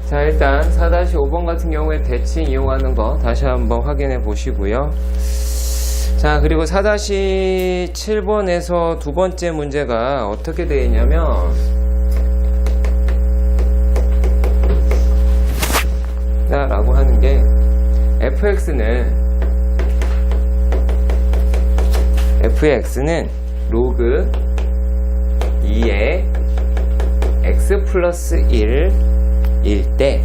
자, 일단 4-5번 같은 경우에 대칭 이용하는 거 다시 한번 확인해 보시고요. 자, 그리고 4-7번에서 두 번째 문제가 어떻게 되어 있냐면 라고 하는 게 fx는 로그 2의 x 플러스 1일 때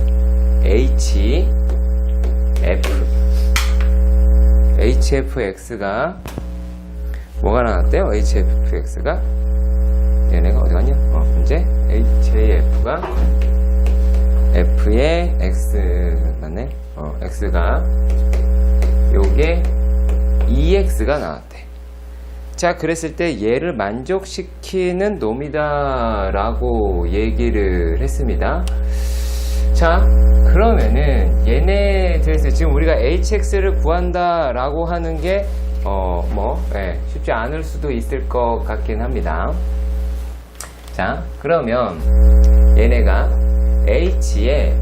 hfx가 뭐가 나왔대요? hfx가 얘네가 어디 갔냐? 이제 hf가 f의 x 맞네? x가 요게 2x가 나왔대. 자, 그랬을 때 얘를 만족시키는 놈이다 라고 얘기를 했습니다. 자, 그러면은 얘네들에서 지금 우리가 hx를 구한다 라고 하는 게 쉽지 않을 수도 있을 것 같긴 합니다. 자, 그러면 얘네가 h의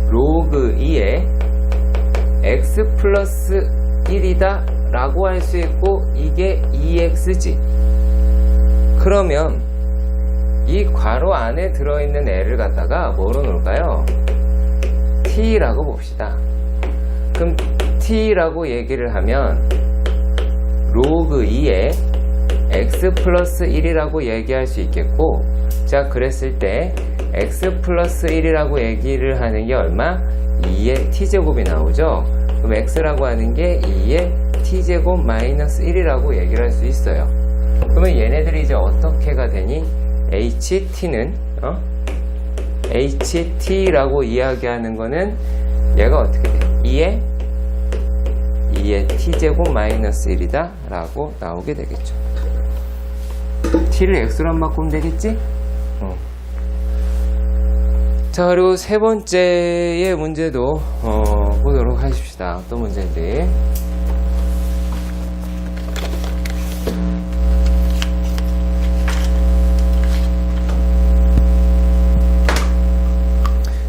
로그 2의 x 플러스 1이다 라고 할 수 있고 이게 2x지. 그러면 이 괄호 안에 들어있는 애를 갖다가 뭐로 놓을까요? t라고 봅시다. 그럼 t라고 얘기를 하면 로그 2의 x 플러스 1이라고 얘기할 수 있겠고, 자, 그랬을 때 x 플러스 1이라고 얘기를 하는 게 얼마? 2의 t제곱이 나오죠. 그럼 x라고 하는 게 2의 t제곱 마이너스 1이라고 얘기를 할 수 있어요. 그러면 얘네들이 이제 어떻게가 되니? ht는 ht라고 이야기하는 거는 얘가 어떻게 돼? 2의 t제곱 마이너스 1이다 라고 나오게 되겠죠. t를 x로 안 바꾸면 되겠지? 자, 그리고 세 번째의 문제도 보도록 하십시다. 어떤 문제인지.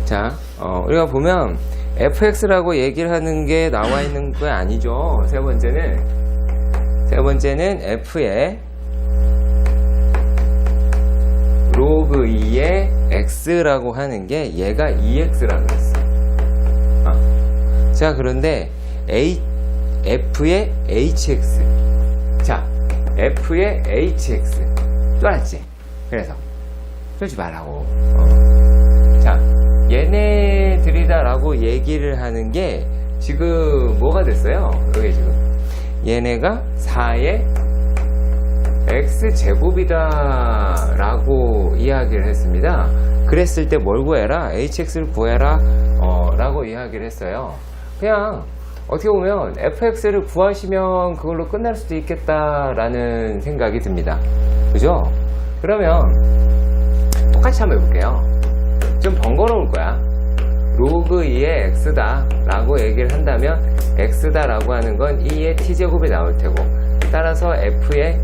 자, 우리가 보면 fx라고 얘기를 하는 게 나와 있는 게 아니죠. 세 번째는 f의 로그 2의 x라고 하는 게 얘가 2x라고 했어. 자, 그런데 f의 hx. 자, f의 hx. 쫄았지? 그래서 쫄지 말라고. 자, 얘네들이다 라고 얘기를 하는 게 지금 뭐가 됐어요? 여기 지금 얘네가 4의 x제곱이다 라고 이야기를 했습니다. 그랬을 때 뭘 구해라? hx를 구해라 라고 이야기를 했어요. 그냥 어떻게 보면 fx를 구하시면 그걸로 끝날 수도 있겠다 라는 생각이 듭니다. 그죠? 그러면 똑같이 한번 해볼게요. 좀 번거로울 거야. 로그 2의 x다 라고 얘기를 한다면 x다 라고 하는 건 2의 t제곱이 나올 테고, 따라서 f의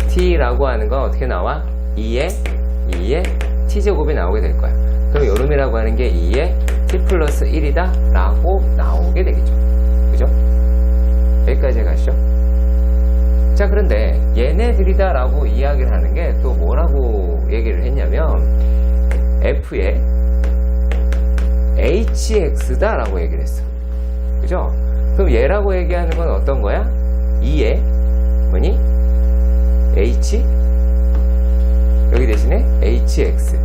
t라고 하는 건 어떻게 나와? 2의 t제곱이 나오게 될 거야. 그럼 요놈이라고 하는 게 2의 t 플러스 1이다 라고 나오게 되겠죠. 그죠? 여기까지 가시죠. 자, 그런데 얘네들이다 라고 이야기를 하는 게 또 뭐라고 얘기를 했냐면 f의 hx다 라고 얘기를 했어. 그죠? 그럼 얘라고 얘기하는 건 어떤 거야? 2의 뭐니? h 여기 대신에 hx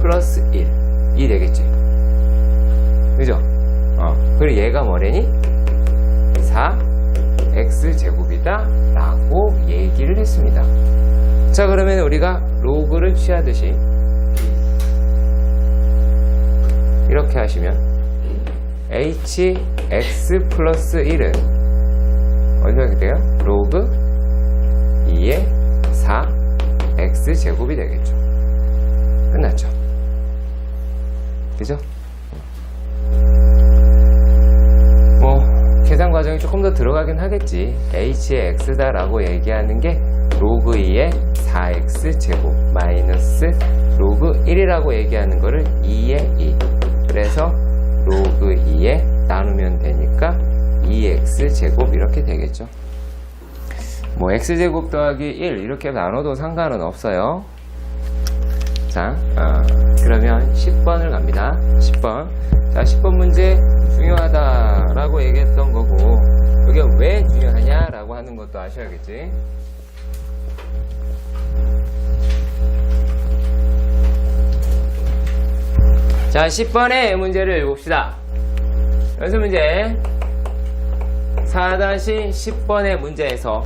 플러스 1이 되겠지. 그죠? 그리고 얘가 뭐래니? 4x제곱이다 라고 얘기를 했습니다. 자, 그러면 우리가 로그를 취하듯이 이렇게 하시면 hx 플러스 1은 어디가 돼요? 로그 2의 4x제곱이 되겠죠. 끝났죠. 그죠? 계산 과정이 조금 더 들어가긴 하겠지. h의 x다라고 얘기하는 게 로그 2의 4x 제곱 마이너스 로그 1이라고 얘기하는 거를 2에 2. 그래서 로그 2에 나누면 되니까 2x 제곱 이렇게 되겠죠. 뭐 x제곱 더하기 1 이렇게 나눠도 상관은 없어요. 자, 그러면 10번을 갑니다. 10번. 자, 10번 문제 중요하다라고 얘기했던 거고, 이게 왜 중요하냐라고 하는 것도 아셔야겠지. 자, 10번의 문제를 봅시다. 연습 문제 4-10번의 문제에서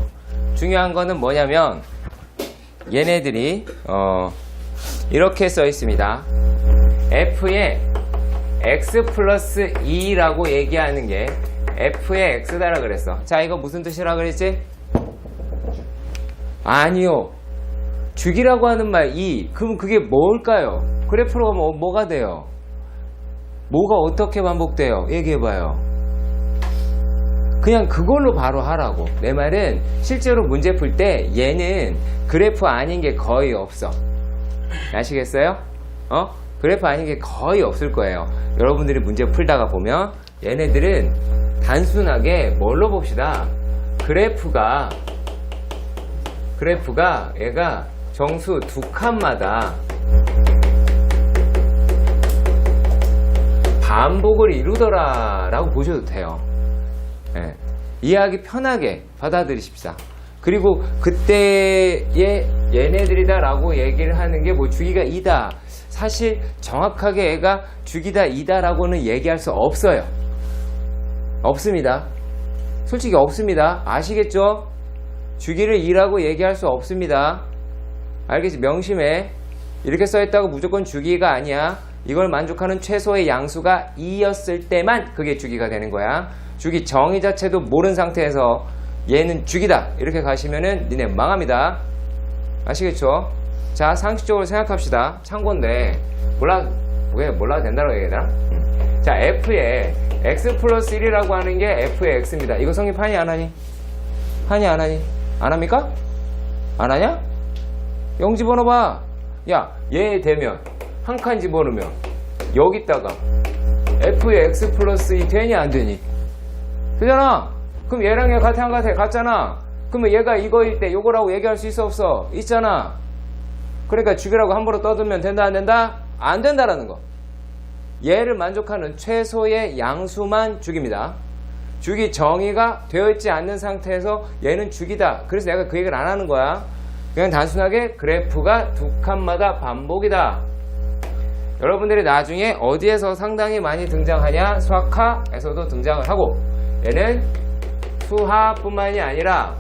중요한 거는 뭐냐면, 얘네들이 이렇게 써 있습니다. f의 x 플러스 2라고 얘기하는 게 f의 x다라 그랬어. 자, 이거 무슨 뜻이라 그랬지? 아니요, 주기라고 하는 말 2. 그럼 그게 뭘까요? 그래프로 뭐가 돼요? 뭐가 어떻게 반복돼요? 얘기해봐요. 그냥 그걸로 바로 하라고. 내 말은 실제로 문제 풀 때 얘는 그래프 아닌 게 거의 없어. 아시겠어요? 그래프 아닌 게 거의 없을 거예요. 여러분들이 문제 풀다가 보면 얘네들은 단순하게 뭘로 봅시다. 그래프가 얘가 정수 두 칸마다 반복을 이루더라 라고 보셔도 돼요. 네. 이해하기 편하게 받아들이십시다. 그리고 그때의 얘네들이다 라고 얘기를 하는 게 뭐 주기가 2다. 사실 정확하게 얘가 주기다 2다 라고는 얘기할 수 없어요. 없습니다. 솔직히 없습니다. 아시겠죠? 주기를 2라고 얘기할 수 없습니다. 알겠지? 명심해. 이렇게 써있다고 무조건 주기가 아니야. 이걸 만족하는 최소의 양수가 2였을 때만 그게 주기가 되는 거야. 주기 정의 자체도 모르는 상태에서 얘는 주기다 이렇게 가시면은 니네 망합니다. 아시겠죠? 자, 상식적으로 생각합시다. 참고인데 왜 몰라도 된다고 얘기하나? 자, f의 x 플러스 1이라고 하는 게 f의 x입니다. 이거 성립하니 안 하니? 하니 안 하니? 안 합니까? 안 하냐? 0 집어넣어봐. 야, 얘 되면 한 칸 집어넣으면 여기다가 f의 x 플러스 2 되니 안 되니? 되잖아. 그럼 얘랑 얘 같아 안 같아? 같잖아. 그러면 얘가 이거일 때 요거라고 얘기할 수 있어 없어? 있잖아. 그러니까 주기라고 함부로 떠들면 된다 안 된다? 안 된다라는 거. 얘를 만족하는 최소의 양수만 주기입니다. 주기 정의가 되어 있지 않는 상태에서 얘는 주기다. 그래서 내가 그 얘기를 안 하는 거야. 그냥 단순하게 그래프가 두 칸마다 반복이다. 여러분들이 나중에 어디에서 상당히 많이 등장하냐? 수학하에서도 등장을 하고, 얘는 수하뿐만이 아니라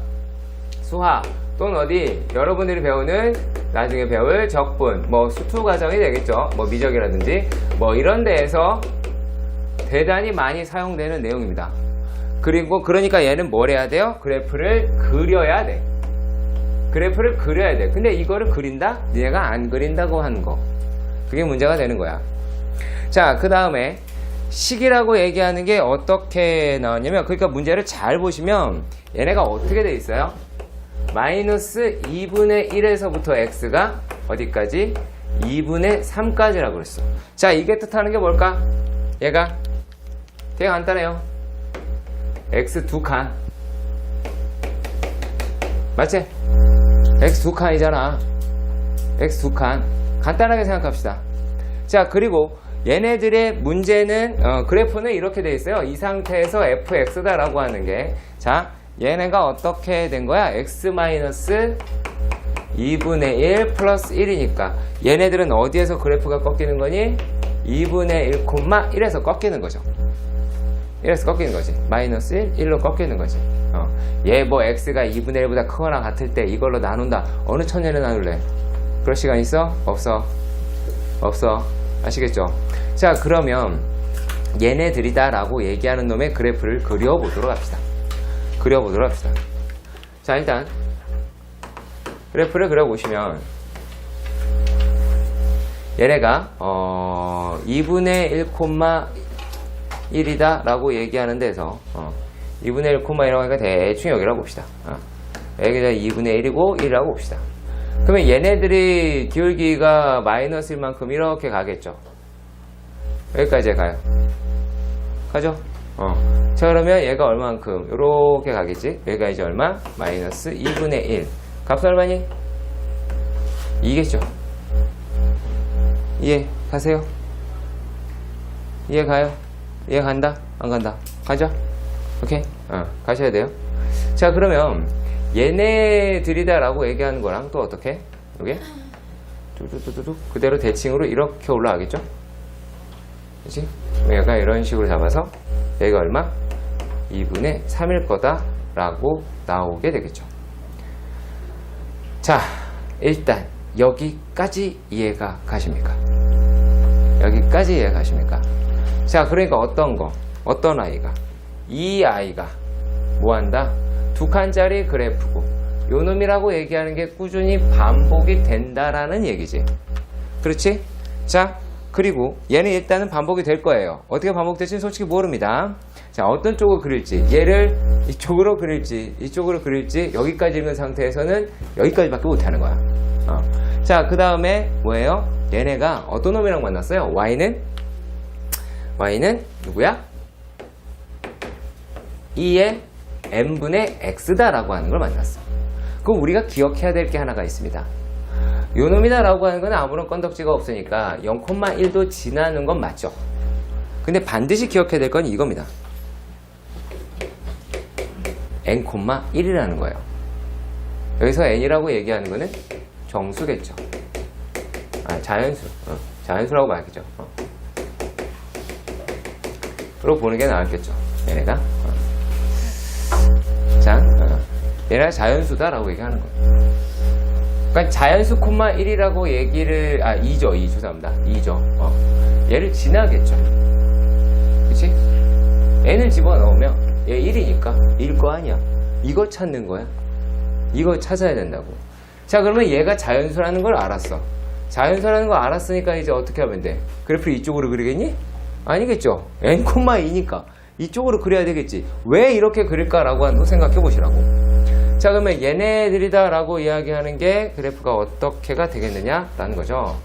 수하 또는 어디 여러분들이 배우는 나중에 배울 적분, 뭐 수투 과정이 되겠죠. 뭐 미적이라든지 뭐 이런 데에서 대단히 많이 사용되는 내용입니다. 그리고 그러니까 얘는 뭘 해야 돼요? 그래프를 그려야 돼. 그래프를 그려야 돼. 근데 이거를 그린다? 얘가 안 그린다고 하는 거. 그게 문제가 되는 거야. 자, 그 다음에 식이라고 얘기하는 게 어떻게 나왔냐면, 그러니까 문제를 잘 보시면 얘네가 어떻게 돼 있어요? 마이너스 2분의 1에서부터 x가 어디까지? 2분의 3까지라고 그랬어. 자, 이게 뜻하는 게 뭘까? 얘가 되게 간단해요. x 두 칸. 맞지? x 두 칸이잖아. x 두 칸. 간단하게 생각합시다. 자, 그리고 얘네들의 문제는 그래프는 이렇게 돼 있어요. 이 상태에서 fx다 라고 하는 게, 자, 얘네가 어떻게 된 거야? x 마이너스 2분의 1 플러스 1이니까 얘네들은 어디에서 그래프가 꺾이는 거니? 2분의 1,1에서 꺾이는 거죠. 1에서 꺾이는 거지. 마이너스 1, 1로 꺾이는 거지. 얘 뭐 x가 2분의 1보다 크거나 같을 때 이걸로 나눈다. 어느 천년에 나눌래? 그럴 시간 있어? 없어. 아시겠죠? 자, 그러면 얘네들이다 라고 얘기하는 놈의 그래프를 그려보도록 합시다. 자, 일단 그래프를 그려보시면 얘네가 2분의 1,1이다 라고 얘기하는 데서 2분의 1,1이라고 하니까 대충 여기라고 봅시다. 여기가 2분의 1이고 1이라고 봅시다. 그러면 얘네들이 기울기가 마이너스일 만큼 이렇게 가겠죠. 여기까지 가요. 가죠? 자, 그러면 얘가 얼마만큼? 이렇게 가겠지? 여기가 이제 얼마? 마이너스 2분의 1. 값은 얼마니? 2겠죠? 이해 가세요? 이해 가요? 이해 간다? 안 간다? 가죠? 오케이? 가셔야 돼요. 자, 그러면 얘네들이다 라고 얘기하는 거랑 또 어떻게? 이게 뚜두두두두 그대로 대칭으로 이렇게 올라가겠죠? 그치? 얘가 이런 식으로 잡아서 얘가 얼마? 2분의 3일 거다 라고 나오게 되겠죠. 자, 일단 여기까지 이해가 가십니까? 여기까지 이해가 가십니까? 자, 그러니까 어떤 거? 어떤 아이가? 이 아이가 뭐한다? 두 칸짜리 그래프고 요 놈이라고 얘기하는 게 꾸준히 반복이 된다라는 얘기지. 그렇지? 자, 그리고 얘는 일단은 반복이 될 거예요. 어떻게 반복될지는 솔직히 모릅니다. 자, 어떤 쪽을 그릴지, 얘를 이쪽으로 그릴지 이쪽으로 그릴지 여기까지 있는 상태에서는 여기까지밖에 못하는 거야. 자, 그 다음에 뭐예요? 얘네가 어떤 놈이랑 만났어요? y는 누구야? 2의 n분의 x다라고 하는 걸 만났어. 그럼 우리가 기억해야 될 게 하나가 있습니다. 요 놈이다 라고 하는 건 아무런 건덕지가 없으니까 0,1도 지나는 건 맞죠. 근데 반드시 기억해야 될 건 이겁니다. n,1이라는 거예요. 여기서 n이라고 얘기하는 거는 정수겠죠. 자연수. 자연수라고 말하겠죠. 그리고 보는 게 나았겠죠. 얘네가. 자, 얘네가 자연수다라고 얘기하는 거예요. 그러니까 자연수, 1이라고 얘기를, 2죠. 죄송합니다. 2죠. 얘를 지나겠죠. 그치? n을 집어넣으면 얘 1이니까 1일 거 아니야. 이거 찾는 거야. 이거 찾아야 된다고. 자, 그러면 얘가 자연수라는 걸 알았어. 자연수라는 걸 알았으니까 이제 어떻게 하면 돼? 그래프를 이쪽으로 그리겠니? 아니겠죠. n,2니까 이쪽으로 그려야 되겠지. 왜 이렇게 그릴까라고 한번 생각해 보시라고. 자, 그러면 얘네들이다 라고 이야기하는 게 그래프가 어떻게가 되겠느냐라는 거죠.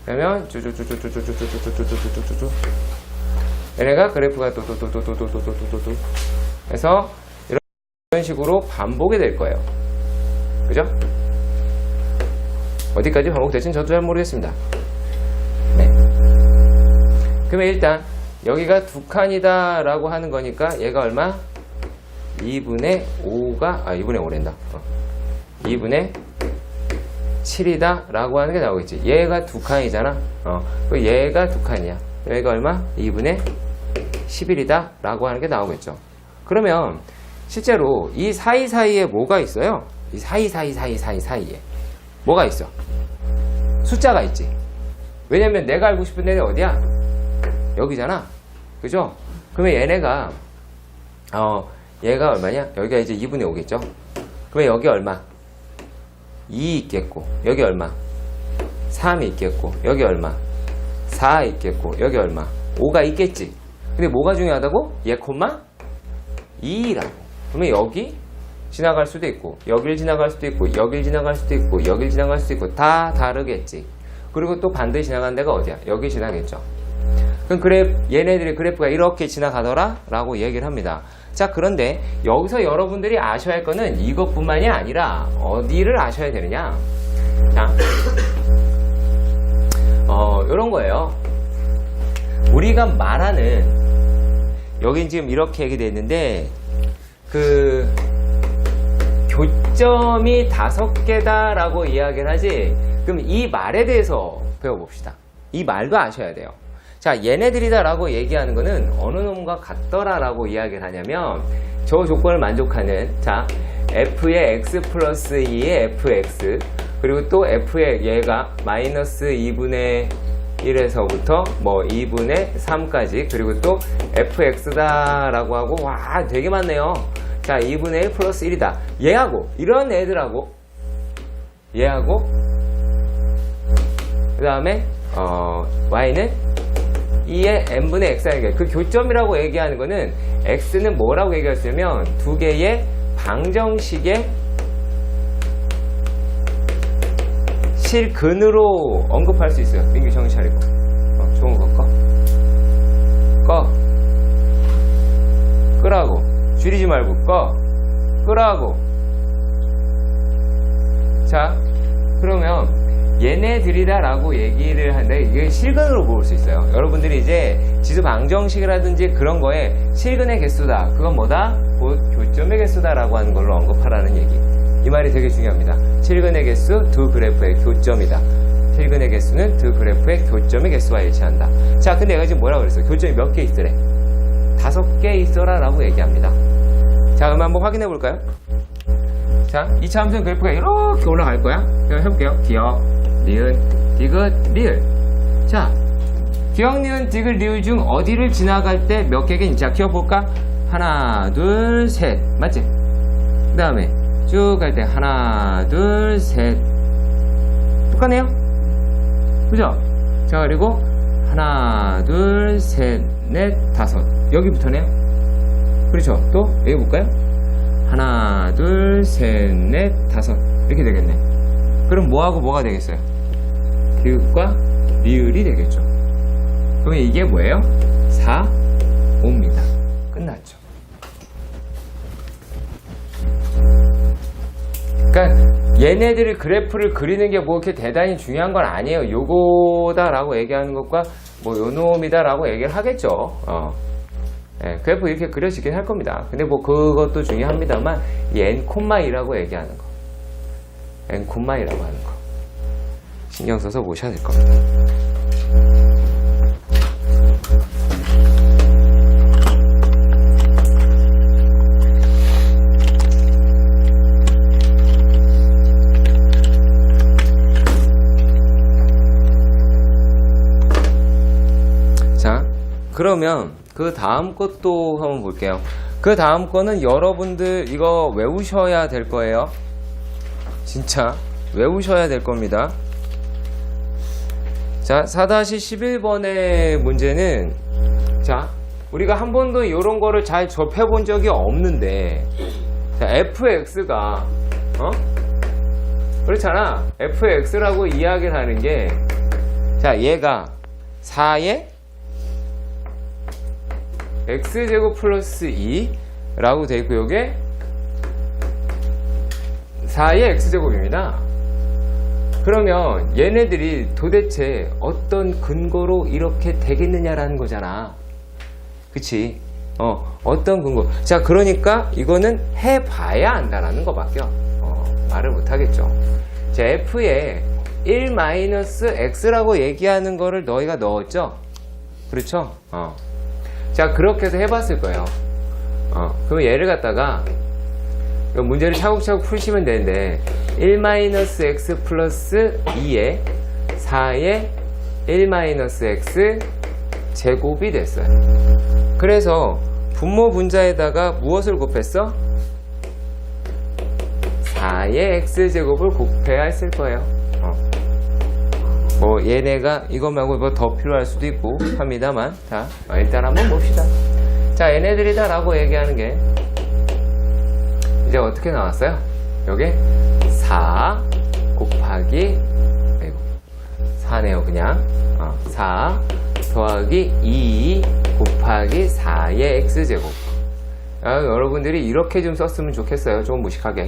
그러면 쭈쭈쭈쭈쭈쭈쭈쭈쭈쭈쭈쭈쭈 얘네가 그래프가 또또또또또또또또또 해서 이런 식으로 반복이 될 거예요. 그죠? 어디까지 반복될지는 저도 잘 모르겠습니다. 네. 그러면 일단 여기가 두 칸이다 라고 하는 거니까 얘가 얼마? 2분의 5가 2분의 5랜다 2분의 7이다 라고 하는 게 나오겠지. 얘가 두 칸이잖아. 얘가 두 칸이야. 얘가 얼마? 2분의 11이다 라고 하는 게 나오겠죠. 그러면 실제로 이 사이사이에 뭐가 있어요? 이 사이사이에 뭐가 있어? 숫자가 있지. 왜냐면 내가 알고 싶은 데는 어디야? 여기잖아. 그죠? 그러면 얘네가 얘가 얼마냐? 여기가 이제 2분의 5겠죠? 그러면 여기 얼마? 2 있겠고, 여기 얼마? 3이 있겠고, 여기 얼마? 4 있겠고, 여기 얼마? 5가 있겠지. 근데 뭐가 중요하다고? 얘 콤마 2라고. 그러면 여기 지나갈 수도 있고, 여길 지나갈 수도 있고, 여길 지나갈 수도 있고, 여길 지나갈 수도 있고, 다 다르겠지. 그리고 또 반드시 지나간 데가 어디야? 여기 지나겠죠. 그럼 얘네들의 그래프가 이렇게 지나가더라 라고 얘기를 합니다. 자, 그런데 여기서 여러분들이 아셔야 할 거는 이것뿐만이 아니라 어디를 아셔야 되느냐. 자, 요런 거예요. 우리가 말하는, 여긴 지금 이렇게 얘기되어 있는데, 교점이 5개다 라고 이야기를 하지. 그럼 이 말에 대해서 배워봅시다. 이 말도 아셔야 돼요. 자, 얘네들이다 라고 얘기하는 거는 어느 놈과 같더라 라고 이야기를 하냐면, 저 조건을 만족하는, 자, f의 x 플러스 2의 fx, 그리고 또 f의 얘가 마이너스 2분의 1에서부터 뭐 2분의 3까지, 그리고 또 fx다 라고 하고, 와, 되게 많네요. 자, 2분의 1 플러스 1이다. 얘하고, 이런 애들하고, 얘하고, 그 다음에, y는 2의 n분의 x라는 게, 그 교점이라고 얘기하는 거는 x는 뭐라고 얘기했으면 두 개의 방정식의 실근으로 언급할 수 있어요. 민규 정신 차리고. 좋은 거 꺼. 끄라고. 줄이지 말고 끄라고. 자, 그러면 얘네들이다라고 얘기를 하는데 이게 실근으로 볼 수 있어요. 여러분들이 이제 지수 방정식이라든지 그런 거에 실근의 개수다. 그건 뭐다? 곧 교점의 개수다라고 하는 걸로 언급하라는 얘기. 이 말이 되게 중요합니다. 실근의 개수 두 그래프의 교점이다. 실근의 개수는 두 그래프의 교점의 개수와 일치한다. 자, 근데 내가 지금 뭐라고 그랬어? 교점이 몇 개 있으래? 5개 있어라 라고 얘기합니다. 자, 그럼 한번 확인해 볼까요? 자, 2차 함수는 그래프가 이렇게 올라갈 거야. 그럼 해볼게요. 기억, 니은, 디귿, 리을. 자, 기억, 니은, 디귿, 리을 중 어디를 지나갈 때 몇 개겠니? 자, 기억 볼까? 하나, 둘, 셋. 맞지? 그 다음에 쭉 갈 때 하나, 둘, 셋. 똑같네요? 그죠? 자, 그리고 하나, 둘, 셋, 넷, 다섯. 여기부터네요? 그렇죠? 또 여기 볼까요? 하나, 둘, 셋, 넷, 다섯. 이렇게 되겠네. 그럼 뭐하고 뭐가 되겠어요? 디귿과 리을이 되겠죠. 그럼 이게 뭐예요? 4, 5입니다. 끝났죠. 그러니까 얘네들이 그래프를 그리는 게 뭐 이렇게 대단히 중요한 건 아니에요. 요거다라고 얘기하는 것과 뭐 요 놈이다라고 얘기를 하겠죠. 네, 그래프 이렇게 그려지긴 할 겁니다. 근데 뭐 그것도 중요합니다만 이 n,2라고 얘기하는 거, n,2라고 하는 거 신경 써서 보셔야 될 겁니다. 자, 그러면 그 다음 것도 한번 볼게요. 그 다음 거는 여러분들 이거 외우셔야 될 거예요. 진짜 외우셔야 될 겁니다. 자, 4-11번의 문제는, 자, 우리가 한 번도 이런 거를 잘 접해본 적이 없는데, 자, fx가 그렇잖아. fx라고 이야기를 하는 게, 자, 얘가 4의 x제곱 플러스 2라고 되어 있고, 요게 4의 x제곱입니다. 그러면 얘네들이 도대체 어떤 근거로 이렇게 되겠느냐라는 거잖아. 그치? 어떤 근거. 자, 그러니까 이거는 해봐야 안다라는 거밖에 말을 못하겠죠. 자, f에 1-x라고 얘기하는 거를 너희가 넣었죠? 그렇죠? 자, 그렇게 해서 해봤을 거예요. 그럼 얘를 갖다가 문제를 차곡차곡 풀시면 되는데 1-x 플러스 2에 4의 1-x 제곱이 됐어요. 그래서 분모 분자에다가 무엇을 곱했어? 4의 x제곱을 곱해야 했을 거예요. 뭐 얘네가 이거 말고 뭐 더 필요할 수도 있고 합니다만, 자, 일단 한번 봅시다. 자, 얘네들이다 라고 얘기하는 게 이제 어떻게 나왔어요? 요게 4 곱하기 4네요 그냥. 4 더하기 2 곱하기 4의 x제곱. 여러분들이 이렇게 좀 썼으면 좋겠어요. 좀 무식하게.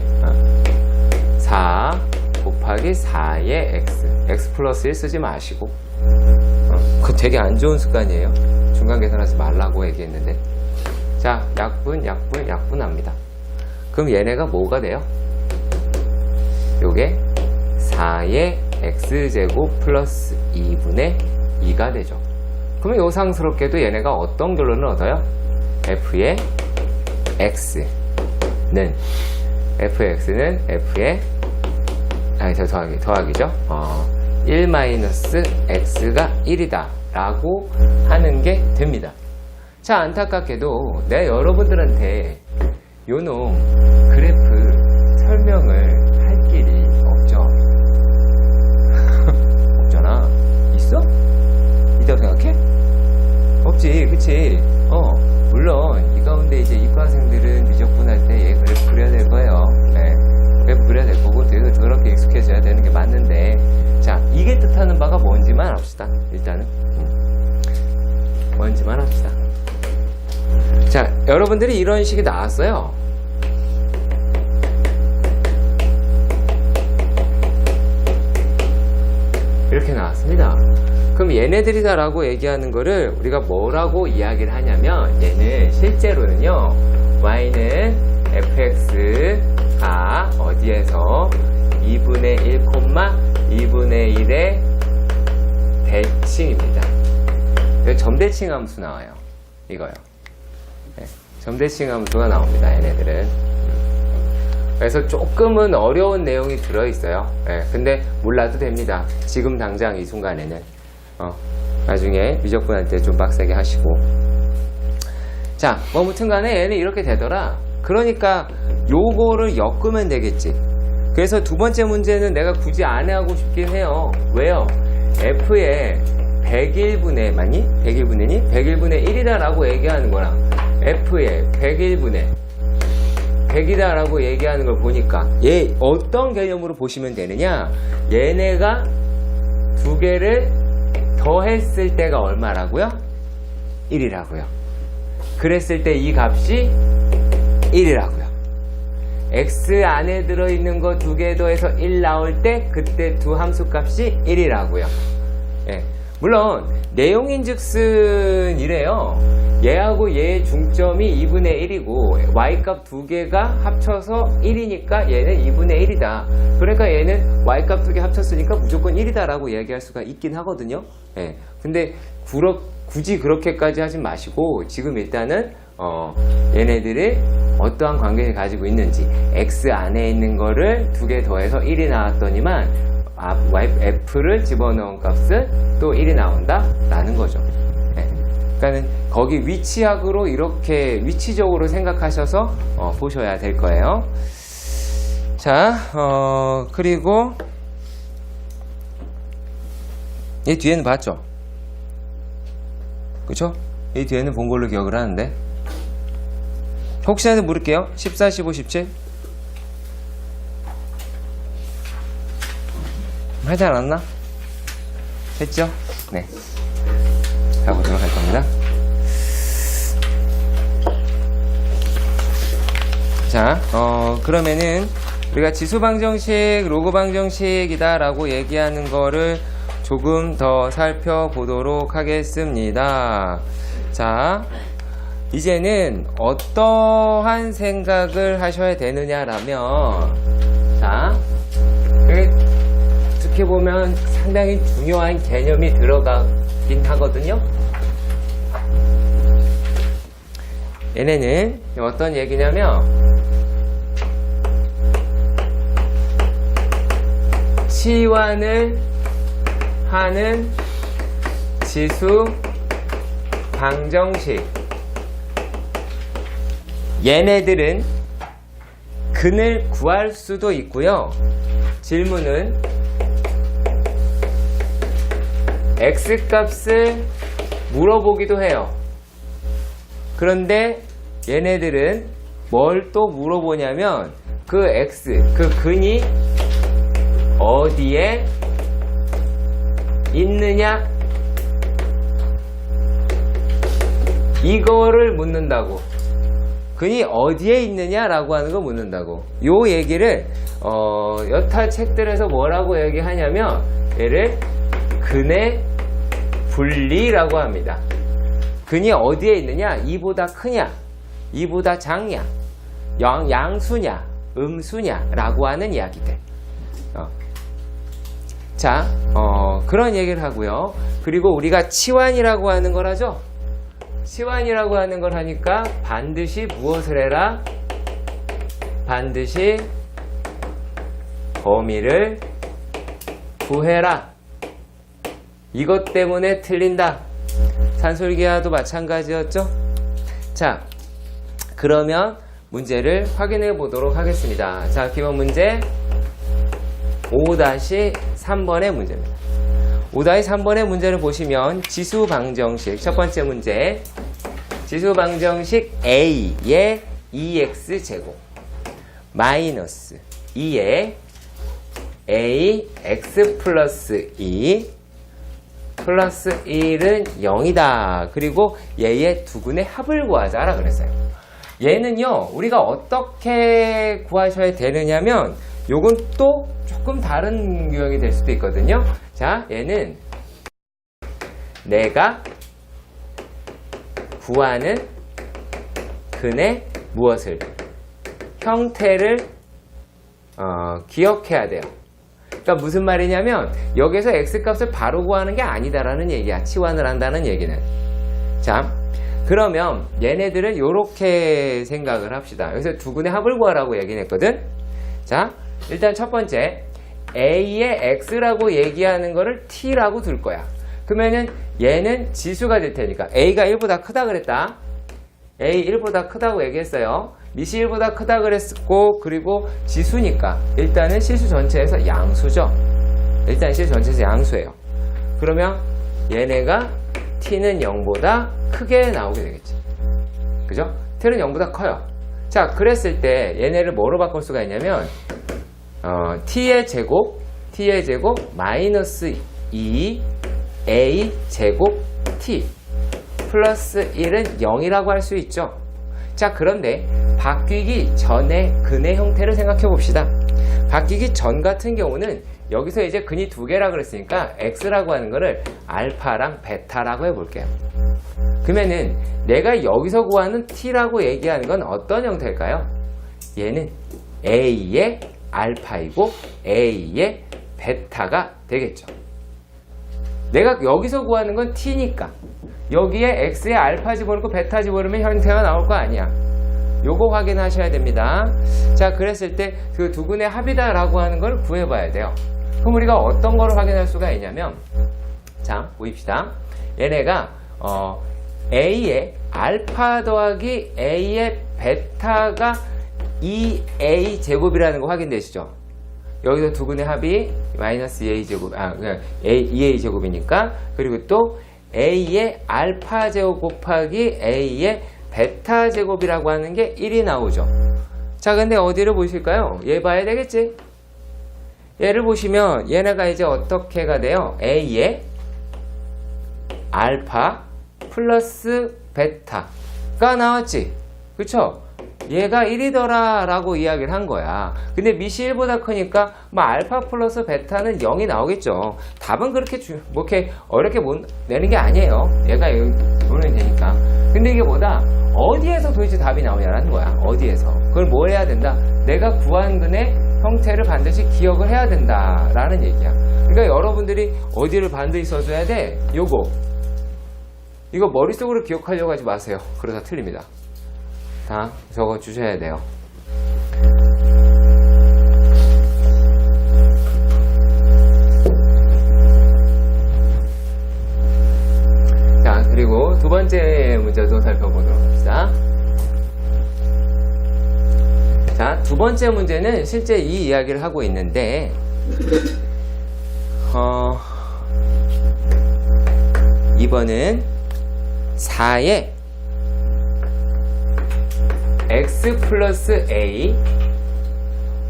4 곱하기 4의 x 플러스 1 쓰지 마시고. 그거 되게 안 좋은 습관이에요. 중간 계산하지 말라고 얘기했는데. 자, 약분합니다. 그럼 얘네가 뭐가 돼요? 요게 4의 x제곱 플러스 2분의 2가 되죠. 그러면 요상스럽게도 얘네가 어떤 결론을 얻어요? f의 x는 f의 더하기죠. 1-x가 1이다 라고 하는 게 됩니다. 자, 안타깝게도 내가 여러분들한테 요놈 그래프 설명을 할 길이 없죠. 없잖아. 있어? 있다고 생각해? 없지, 그치? 물론 이 가운데 이제 이과생들은 미적분 할 때 얘 그래프 그려야 될 거예요. 네. 그래프 그려야 될 거고 되게 그렇게 익숙해져야 되는 게 맞는데, 자, 이게 뜻하는 바가 뭔지만 합시다. 일단은 뭔지만 합시다. 자, 여러분들이 이런 식이 나왔어요. 이렇게 나왔습니다. 그럼 얘네들이다라고 얘기하는 거를 우리가 뭐라고 이야기를 하냐면, 얘는 실제로는요, y는 fx가 어디에서 2분의 1, 2분의 1의 대칭입니다. 점대칭 함수 나와요. 이거요. 네, 점대칭 함수가 나옵니다. 얘네들은. 그래서 조금은 어려운 내용이 들어있어요. 네, 근데 몰라도 됩니다. 지금 당장 이 순간에는. 나중에 미적분할 때 좀 빡세게 하시고. 자, 뭐 무튼 간에 얘는 이렇게 되더라. 그러니까 요거를 엮으면 되겠지. 그래서 두 번째 문제는 내가 굳이 안 하고 싶긴 해요. 왜요? f의 101분의, 맞니? 101분의니? 101분의 1이다라고 얘기하는 거랑 f의 101분의 100이다라고 얘기하는 걸 보니까 얘 어떤 개념으로 보시면 되느냐? 얘네가 두 개를 더했을 때가 얼마라고요? 1이라고요. 그랬을 때 이 값이 1이라고요. x 안에 들어있는 거 두 개 더해서 1 나올 때 그때 두 함수 값이 1이라고요. 예. 물론 내용인즉슨 이래요. 얘하고 얘의 중점이 2분의 1이고 y값 두 개가 합쳐서 1이니까 얘는 2분의 1이다. 그러니까 얘는 y값 두 개 합쳤으니까 무조건 1이다 라고 얘기할 수가 있긴 하거든요. 예. 근데 굳이 그렇게까지 하지 마시고 지금 일단은 얘네들이 어떠한 관계를 가지고 있는지, x 안에 있는 거를 두 개 더해서 1이 나왔더니만 f를 집어넣은 값은 또 1이 나온다 라는 거죠. 네. 그러니까는 거기 위치학으로 이렇게 위치적으로 생각하셔서 보셔야 될 거예요. 자, 그리고 이 뒤에는 봤죠? 그쵸? 이 뒤에는 본 걸로 기억을 하는데, 혹시라도 물을게요. 14, 15, 17 하지 않았나? 했죠? 네. 가보도록 할 겁니다. 자, 그러면은 우리가 지수방정식, 로그방정식이다 라고 얘기하는 거를 조금 더 살펴보도록 하겠습니다. 자, 이제는 어떠한 생각을 하셔야 되느냐라면, 자, 어떻게 보면 상당히 중요한 개념이 들어가긴 하거든요. 얘네는 어떤 얘기냐면, 치환을 하는 지수 방정식, 얘네들은 근을 구할 수도 있고요. 질문은 x값을 물어보기도 해요. 그런데 얘네들은 뭘 또 물어보냐면 그 x, 그 근이 어디에 있느냐, 이거를 묻는다고. 근이 어디에 있느냐라고 하는 거 묻는다고. 요 얘기를 여타 책들에서 뭐라고 얘기하냐면 얘를 근의 분리라고 합니다. 근이 어디에 있느냐, 이보다 크냐, 이보다 작냐, 양수냐, 음수냐 라고 하는 이야기들. 자, 그런 얘기를 하고요. 그리고 우리가 치환이라고 하는 걸 하죠. 치환이라고 하는 걸 하니까 반드시 무엇을 해라? 반드시 범위를 구해라. 이것 때문에 틀린다. 산술기하도 마찬가지였죠? 자, 그러면 문제를 확인해 보도록 하겠습니다. 자, 기본 문제 5-3번의 문제입니다. 5-3번의 문제를 보시면 지수 방정식 첫 번째 문제, 지수 방정식 A의 2x제곱 마이너스 2에 ax 플러스 2 플러스 1은 0이다. 그리고 얘의 두근의 합을 구하자라 그랬어요. 얘는요, 우리가 어떻게 구하셔야 되느냐면, 요건 또 조금 다른 유형이 될 수도 있거든요. 자, 얘는 내가 구하는 근의 무엇을? 형태를 기억해야 돼요. 그러니까 무슨 말이냐면 여기서 x값을 바로 구하는 게 아니다라는 얘기야. 치환을 한다는 얘기는. 자, 그러면 얘네들은 이렇게 생각을 합시다. 여기서 두근의 합을 구하라고 얘기는 했거든. 자, 일단 첫 번째 a의 x라고 얘기하는 거를 t라고 둘 거야. 그러면은 얘는 지수가 될 테니까 a가 1보다 크다 그랬다. a 1보다 크다고 얘기했어요. 미시 1보다 크다 그랬고, 그리고 지수니까 일단은 실수 전체에서 양수죠. 일단 실수 전체에서 양수예요. 그러면 얘네가 t는 0보다 크게 나오게 되겠지. 그죠? t는 0보다 커요. 자, 그랬을 때 얘네를 뭐로 바꿀 수가 있냐면 t의 제곱 마이너스 2 a 제곱 t 플러스 1은 0이라고 할 수 있죠. 자, 그런데 바뀌기 전의 근의 형태를 생각해 봅시다. 바뀌기 전 같은 경우는 여기서 이제 근이 두 개라 그랬으니까 x라고 하는 거를 알파랑 베타라고 해볼게요. 그러면은 내가 여기서 구하는 t라고 얘기하는 건 어떤 형태일까요? 얘는 a의 알파이고 a의 베타가 되겠죠. 내가 여기서 구하는 건 t니까 여기에 x에 알파 집어넣고 베타 집어넣으면 형태가 나올 거 아니야. 요거 확인하셔야 됩니다. 자, 그랬을 때 그 두근의 합이다 라고 하는 걸 구해봐야 돼요. 그럼 우리가 어떤 거를 확인할 수가 있냐면, 자, 보입시다. 얘네가 a의 알파 더하기 a의 베타가 2a 제곱이라는 거 확인되시죠? 여기서 두근의 합이 마이너스 2a 제곱, 2a 제곱이니까, 그리고 또 a의 알파 제곱 곱하기 a의 베타 제곱이라고 하는 게 1이 나오죠. 자, 근데 어디를 보실까요? 얘 봐야 되겠지? 얘를 보시면 얘네가 이제 어떻게가 돼요? a의 알파 플러스 베타가 나왔지. 그쵸? 얘가 1이더라 라고 이야기를 한 거야. 근데 미시 1보다 크니까 뭐 알파 플러스 베타는 0이 나오겠죠. 답은 그렇게 이렇게 어렵게 못 내는 게 아니에요. 얘가 여기 보면 되니까. 근데 이게 뭐다? 어디에서 도대체 답이 나오냐라는 거야. 어디에서. 그걸 뭘 해야 된다? 내가 구한 근의 형태를 반드시 기억을 해야 된다라는 얘기야. 그러니까 여러분들이 어디를 반드시 써줘야 돼? 요거. 이거 머릿속으로 기억하려고 하지 마세요. 그러다 틀립니다. 다 적어 주셔야 돼요. 자, 그리고 두 번째 문제도 살펴보도록 합시다. 자, 두 번째 문제는 실제 이 이야기를 하고 있는데, 이번은 4의 x 플러스 a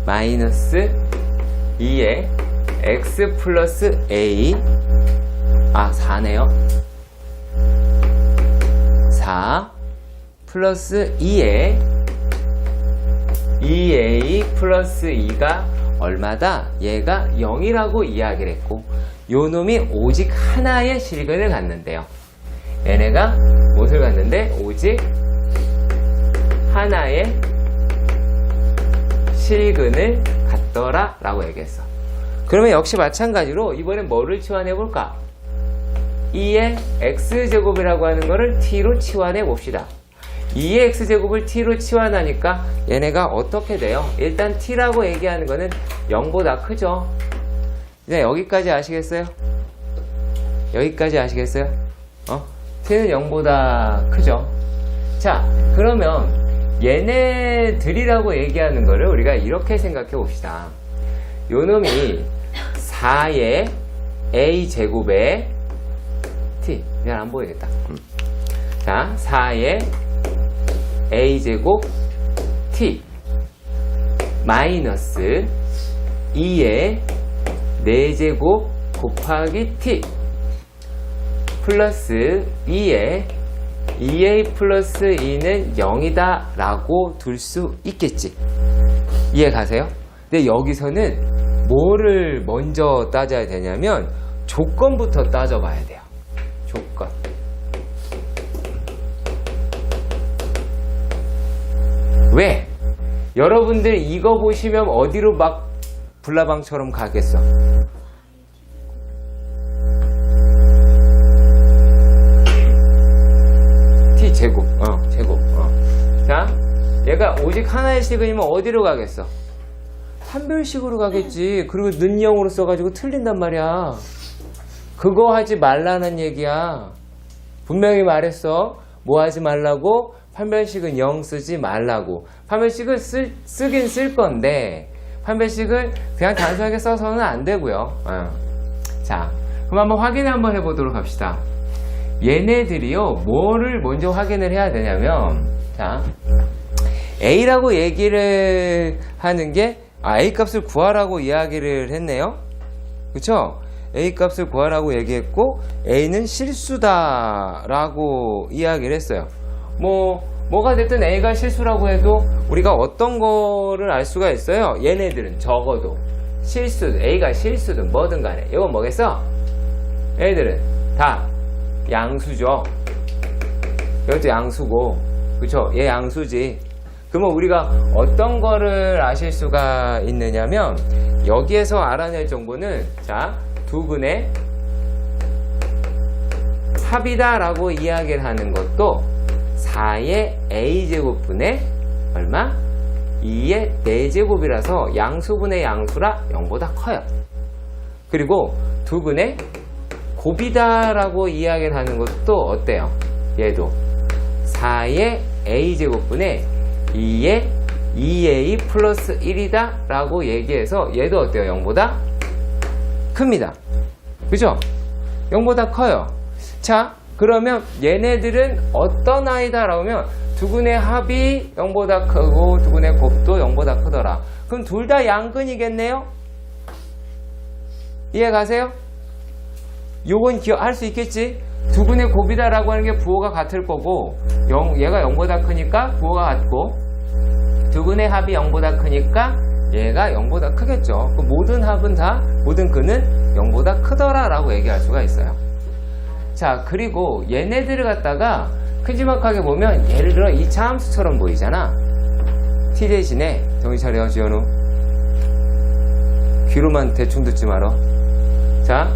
마이너스 2의 x 플러스 a 4네요. 4 플러스 2의 2a 플러스 2가 얼마다? 얘가 0이라고 이야기를 했고, 요 놈이 오직 하나의 실근을 갖는데요. 얘네가 무엇을 갖는데? 오직 하나의 실근을 갖더라 라고 얘기했어. 그러면 역시 마찬가지로 이번엔 뭐를 치환해 볼까? 2의 x제곱이라고 하는 거를 t로 치환해 봅시다. 2의 x제곱을 t로 치환하니까 얘네가 어떻게 돼요? 일단 t라고 얘기하는 거는 0보다 크죠. 이제 여기까지 아시겠어요? 여기까지 아시겠어요? t는 0보다 크죠. 자, 그러면 얘네들이라고 얘기하는 거를 우리가 이렇게 생각해 봅시다. 요 놈이 4의 a제곱에 t. 그냥 안 보이겠다. 자, 4의 a제곱 t 마이너스 2의 4제곱 곱하기 t 플러스 2의 2a 플러스 2는 0이다 라고 둘 수 있겠지. 이해 가세요? 근데 여기서는 뭐를 먼저 따져야 되냐면 조건부터 따져봐야 돼요. 조건. 왜? 여러분들 이거 보시면 어디로 막 불나방처럼 가겠어? 제곱, 제곱. 자, 얘가 오직 하나의 식이면 어디로 가겠어? 판별식으로 가겠지. 그리고 는영으로 써가지고 틀린단 말이야. 그거 하지 말라는 얘기야. 분명히 말했어. 뭐 하지 말라고? 판별식은 0 쓰지 말라고. 판별식을 쓰긴 쓸 건데, 판별식을 그냥 단순하게 써서는 안 되고요. 자, 그럼 한번 확인을 한번 해보도록 합시다. 얘네들이요, 뭐를 먼저 확인을 해야 되냐면, 자, A라고 얘기를 하는 게, A 값을 구하라고 이야기를 했네요. 그쵸? A 값을 구하라고 얘기했고, A는 실수다라고 이야기를 했어요. 뭐가 됐든 A가 실수라고 해도 우리가 어떤 거를 알 수가 있어요. 얘네들은 적어도 실수든, A가 실수든 뭐든 간에. 이건 뭐겠어? 얘네들은 다 양수죠. 이것도 양수고, 그쵸? 얘 양수지. 그러면 우리가 어떤 거를 아실 수가 있느냐면, 여기에서 알아낼 정보는, 자, 두 근의 합이다 라고 이야기를 하는 것도 4의 a제곱분의 얼마? 2의 4제곱이라서 양수분의 양수라 0보다 커요. 그리고 두 근의 곱이다 라고 이야기를 하는 것도 어때요? 얘도 4의 a제곱분의 2의 2a 플러스 1이다 라고 얘기해서 얘도 어때요? 0보다 큽니다. 그죠? 0보다 커요. 자, 그러면 얘네들은 어떤 아이다 라고 하면 두근의 합이 0보다 크고 두근의 곱도 0보다 크더라. 그럼 둘 다 양근이겠네요? 이해 가세요? 요건 기억할 수 있겠지? 두근의 곱이다 라고 하는 게 부호가 같을 거고, 얘가 0보다 크니까 부호가 같고, 두근의 합이 0보다 크니까 얘가 0보다 크겠죠. 모든 합은 다, 모든 근은 0보다 크더라 라고 얘기할 수가 있어요. 자, 그리고 얘네들을 갖다가 큼지막하게 보면 예를 들어 2차 함수처럼 보이잖아. t 대신에, 정신 차려 지현우, 귀로만 대충 듣지 말어. 자,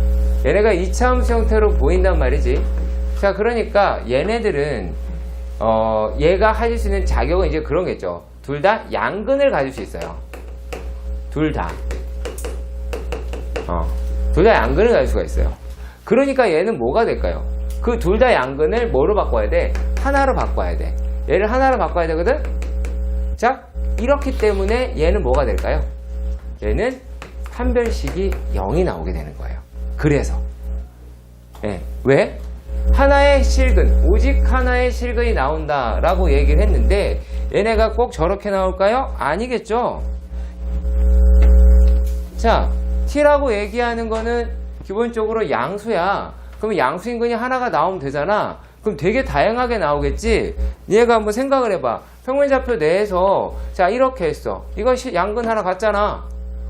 얘네가 2차 함수 형태로 보인단 말이지. 자, 그러니까 얘네들은 얘가 가질 수 있는 자격은 이제 그런겠죠. 둘 다 양근을 가질 수 있어요. 둘 다. 둘 다 양근을 가질 수가 있어요. 그러니까 얘는 뭐가 될까요? 그 둘 다 양근을 뭐로 바꿔야 돼? 하나로 바꿔야 돼. 얘를 하나로 바꿔야 되거든? 자, 이렇기 때문에 얘는 뭐가 될까요? 얘는 판별식이 0이 나오게 되는 거예요. 그래서. 예. 왜? 하나의 실근, 오직 하나의 실근이 나온다라고 얘기를 했는데, 얘네가 꼭 저렇게 나올까요? 아니겠죠? 자, t라고 얘기하는 거는 기본적으로 양수야. 그럼 양수인근이 하나가 나오면 되잖아. 그럼 되게 다양하게 나오겠지? 얘가 한번 생각을 해봐. 평면좌표 내에서, 자, 이렇게 했어. 이거 양근 하나 같잖아.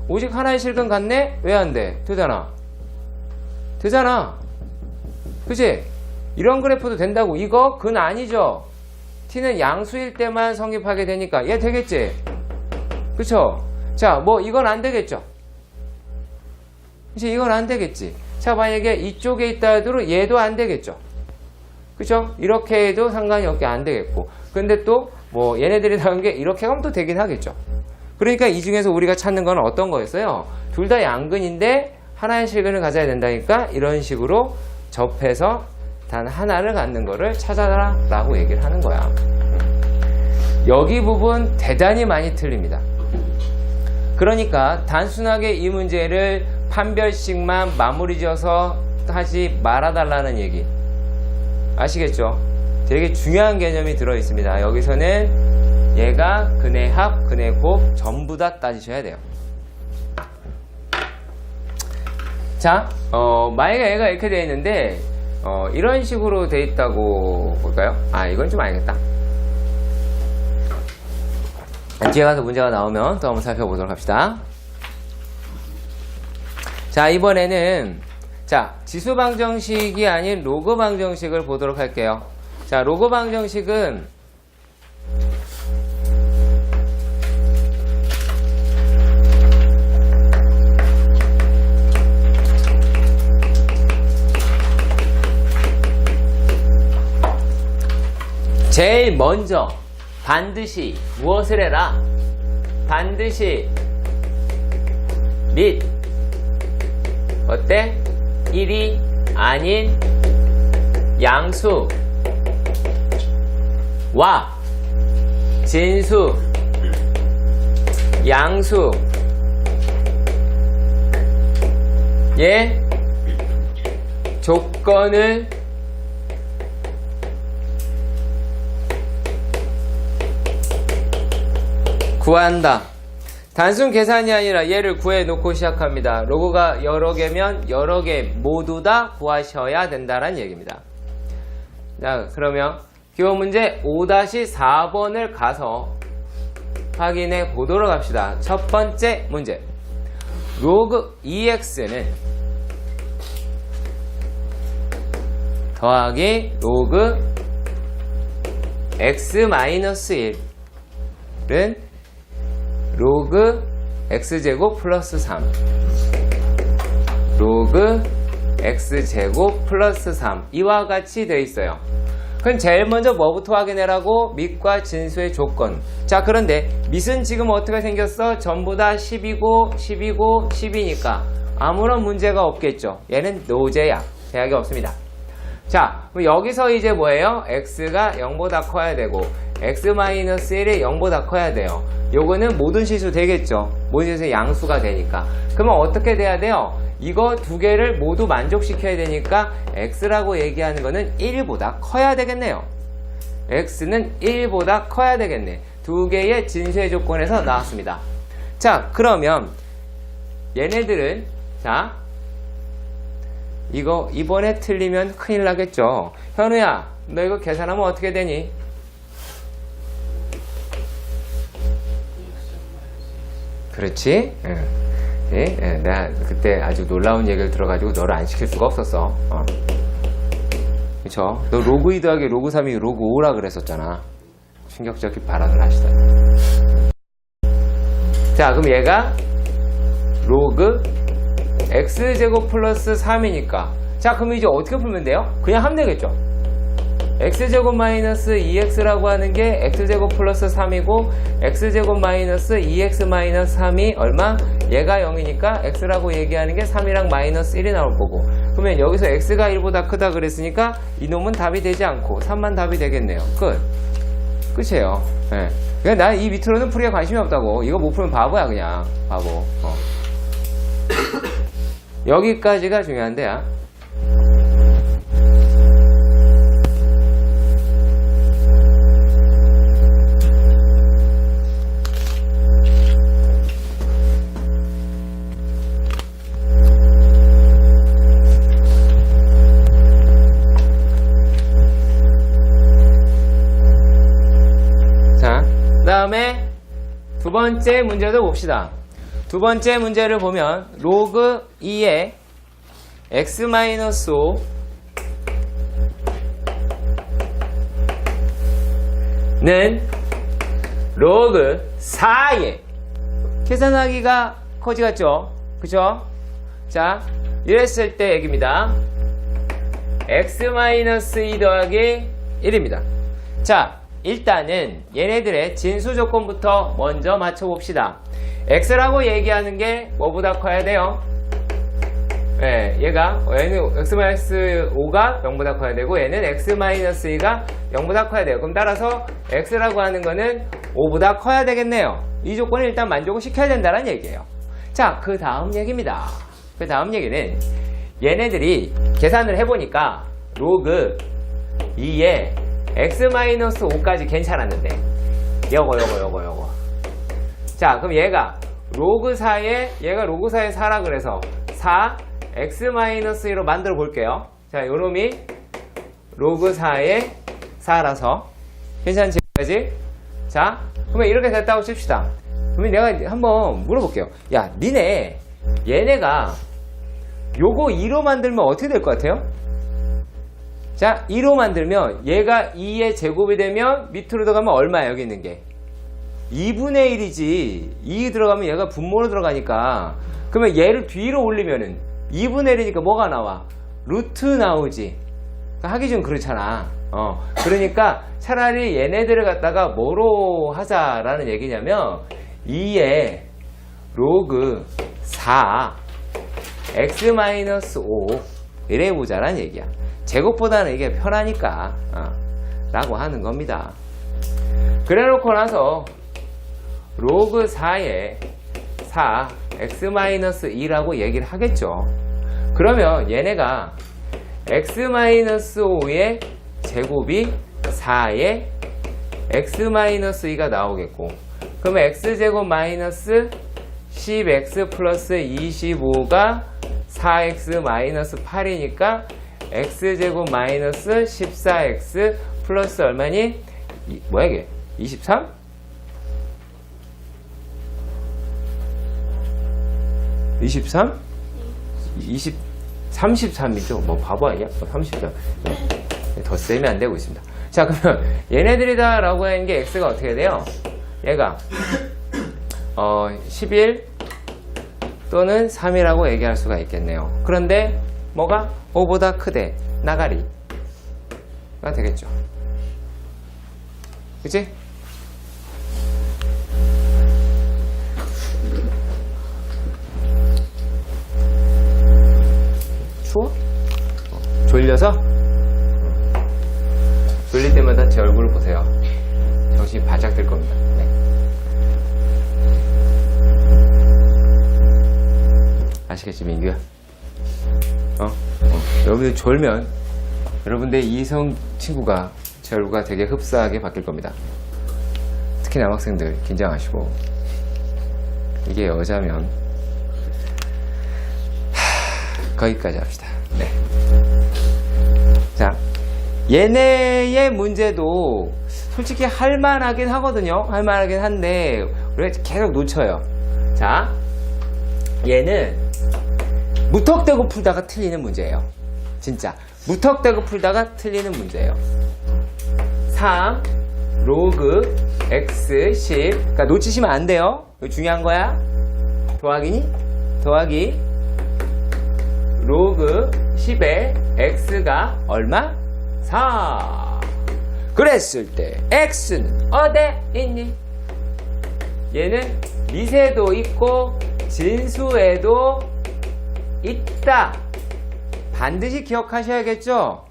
오직 하나의 실근 같네? 왜 안 돼? 되잖아. 되잖아. 그치? 이런 그래프도 된다고. 이거 근 아니죠? t는 양수일 때만 성립하게 되니까 얘 되겠지? 그쵸? 자, 뭐 이건 안 되겠죠? 이제 이건 안 되겠지? 자, 만약에 이쪽에 있다 해도 얘도 안 되겠죠? 그쵸? 이렇게 해도 상관이 없게 안 되겠고. 근데 또 뭐 얘네들이 나온 게 이렇게 하면 또 되긴 하겠죠? 그러니까 이 중에서 우리가 찾는 건 어떤 거였어요? 둘 다 양근인데 하나의 실근을 가져야 된다니까 이런 식으로 접해서 단 하나를 갖는 거를 찾아라 라고 얘기를 하는 거야. 여기 부분 대단히 많이 틀립니다. 그러니까 단순하게 이 문제를 판별식만 마무리 지어서 하지 말아달라는 얘기 아시겠죠? 되게 중요한 개념이 들어있습니다. 여기서는 얘가 근의 합, 근의 곱 전부 다 따지셔야 돼요. 자, 만약에 얘가 이렇게 되어 있는데 이런 식으로 되어 있다고 볼까요? 아, 이건 좀 알겠다. 뒤에 가서 문제가 나오면 또 한번 살펴보도록 합시다. 자, 이번에는 자, 지수 방정식이 아닌 로그 방정식을 보도록 할게요. 자, 로그 방정식은 제일 먼저 반드시 무엇을 해라? 반드시 및 어때? 1이 아닌 양수와 진수, 양수의 조건을 구한다. 단순 계산이 아니라 얘를 구해놓고 시작합니다. 로그가 여러 개면 여러 개 모두 다 구하셔야 된다는 얘기입니다. 자, 그러면 기본 문제 5-4번을 가서 확인해 보도록 합시다. 첫 번째 문제. 로그 2x는 더하기 로그 x-1은 로그 x제곱 플러스 3 로그 x제곱 플러스 3 이와 같이 되어 있어요. 그럼 제일 먼저 뭐부터 확인해라고? 밑과 진수의 조건. 자, 그런데 밑은 지금 어떻게 생겼어? 전부 다 10이고 10이고 10이니까 아무런 문제가 없겠죠. 얘는 노제약, 제약이 없습니다. 자, 그럼 여기서 이제 뭐예요? x가 0보다 커야 되고 x-1이 0보다 커야 돼요. 요거는 모든 실수 되겠죠. 모든 실수 양수가 되니까. 그러면 어떻게 돼야 돼요? 이거 두 개를 모두 만족시켜야 되니까 x라고 얘기하는 거는 1보다 커야 되겠네요. x는 1보다 커야 되겠네. 두 개의 진수의 조건에서 나왔습니다. 자, 그러면 얘네들은 자, 이거 이번에 틀리면 큰일 나겠죠. 현우야, 너 이거 계산하면 어떻게 되니? 그렇지? 내가 그때 아주 놀라운 얘기를 들어가지고 너를 안 시킬 수가 없었어. 그쵸? 너 로그 2 더하기 로그 3이 로그 5라 그랬었잖아. 충격적인 발언을 하시다. 자, 그럼 얘가 로그 x제곱 플러스 3이니까 자, 그럼 이제 어떻게 풀면 돼요? 그냥 하면 되겠죠. x제곱 마이너스 2x라고 하는 게 x제곱 플러스 3이고 x제곱 마이너스 2x 마이너스 3이 얼마? 얘가 0이니까 x라고 얘기하는 게 3이랑 마이너스 1이 나올 거고, 그러면 여기서 x가 1보다 크다 그랬으니까 이놈은 답이 되지 않고 3만 답이 되겠네요. 끝이에요. 네. 그냥 난 이 밑으로는 풀이에 관심이 없다고. 이거 못 풀면 바보야, 그냥 바보. 여기까지가 중요한데요. 그 다음에 두 번째 문제도 봅시다. 두 번째 문제를 보면 로그 2의 x-5 는 로그 4의 계산하기가 거지 같죠? 그쵸? 자, 이랬을 때 얘기입니다. x-2 더하기 1입니다. 자, 일단은 얘네들의 진수 조건부터 먼저 맞춰봅시다. x라고 얘기하는 게 뭐보다 커야 돼요? 네, 얘는 x-5가 0보다 커야 되고 얘는 x-2가 0보다 커야 돼요. 그럼 따라서 x라고 하는 거는 5보다 커야 되겠네요. 이 조건을 일단 만족을 시켜야 된다는 얘기예요. 자, 그 다음 얘기입니다. 그 다음 얘기는 얘네들이 계산을 해보니까 로그 2에 x-5까지 괜찮았는데 요거. 자, 그럼 얘가 로그 4에 4라 그래서 4 x-1로 만들어 볼게요. 자, 요놈이 로그 4에 4라서 괜찮지? 자, 그러면 이렇게 됐다고 칩시다. 그러면 내가 한번 물어볼게요. 야, 니네 얘네가 요거 2로 만들면 어떻게 될 것 같아요? 자, 2로 만들면 얘가 2의 제곱이 되면 밑으로 들어가면 얼마야? 여기 있는 게 2분의 1이지. 2 들어가면 얘가 분모로 들어가니까, 그러면 얘를 뒤로 올리면은 2분의 1이니까 뭐가 나와? 루트 나오지. 그러니까 하기 좀 그렇잖아. 그러니까 차라리 얘네들을 갖다가 뭐로 하자라는 얘기냐면 2의 로그 4 x-5 이래 보자라는 얘기야. 제곱보다는 이게 편하니까 라고 하는 겁니다. 그래 놓고 나서 로그 4에 4 x-2라고 얘기를 하겠죠. 그러면 얘네가 x-5의 제곱이 4의 x-2가 나오겠고, 그러면 x제곱 마이너스 10x 플러스 25가 4x 마이너스 8이니까 x제곱 마이너스 14x 플러스 얼마니? 뭐야 이게? 23? 23? 33이죠. 뭐 바보 아니야? 33. 더 세면 안 되고 있습니다. 자, 그러면 얘네들이다 라고 하는 게 x가 어떻게 돼요? 얘가 11 또는 3이라고 얘기할 수가 있겠네요. 그런데 뭐가 5보다 크대? 나가리가 되겠죠. 그치? 추워? 졸려서? 졸릴 때마다 제 얼굴을 보세요. 정신이 바짝 들 겁니다. 네. 아시겠지, 민규야? 여러분들 졸면 여러분들 이성 친구가 제 얼굴과 되게 흡사하게 바뀔 겁니다. 특히 남학생들 긴장하시고, 이게 여자면 거기까지 합시다. 네. 자, 얘네의 문제도 솔직히 할만하긴 하거든요. 할만하긴 한데 우리가 계속 놓쳐요. 자, 얘는 무턱대고 풀다가 틀리는 문제예요. 진짜 무턱대고 풀다가 틀리는 문제예요. 3 로그 x 10, 그러니까 놓치시면 안 돼요. 이거 중요한 거야. 더하기 로그 10에 x가 얼마? 4. 그랬을 때 x는 어디에 있니? 얘는 미세도 있고 진수에도 있다. 반드시 기억하셔야겠죠?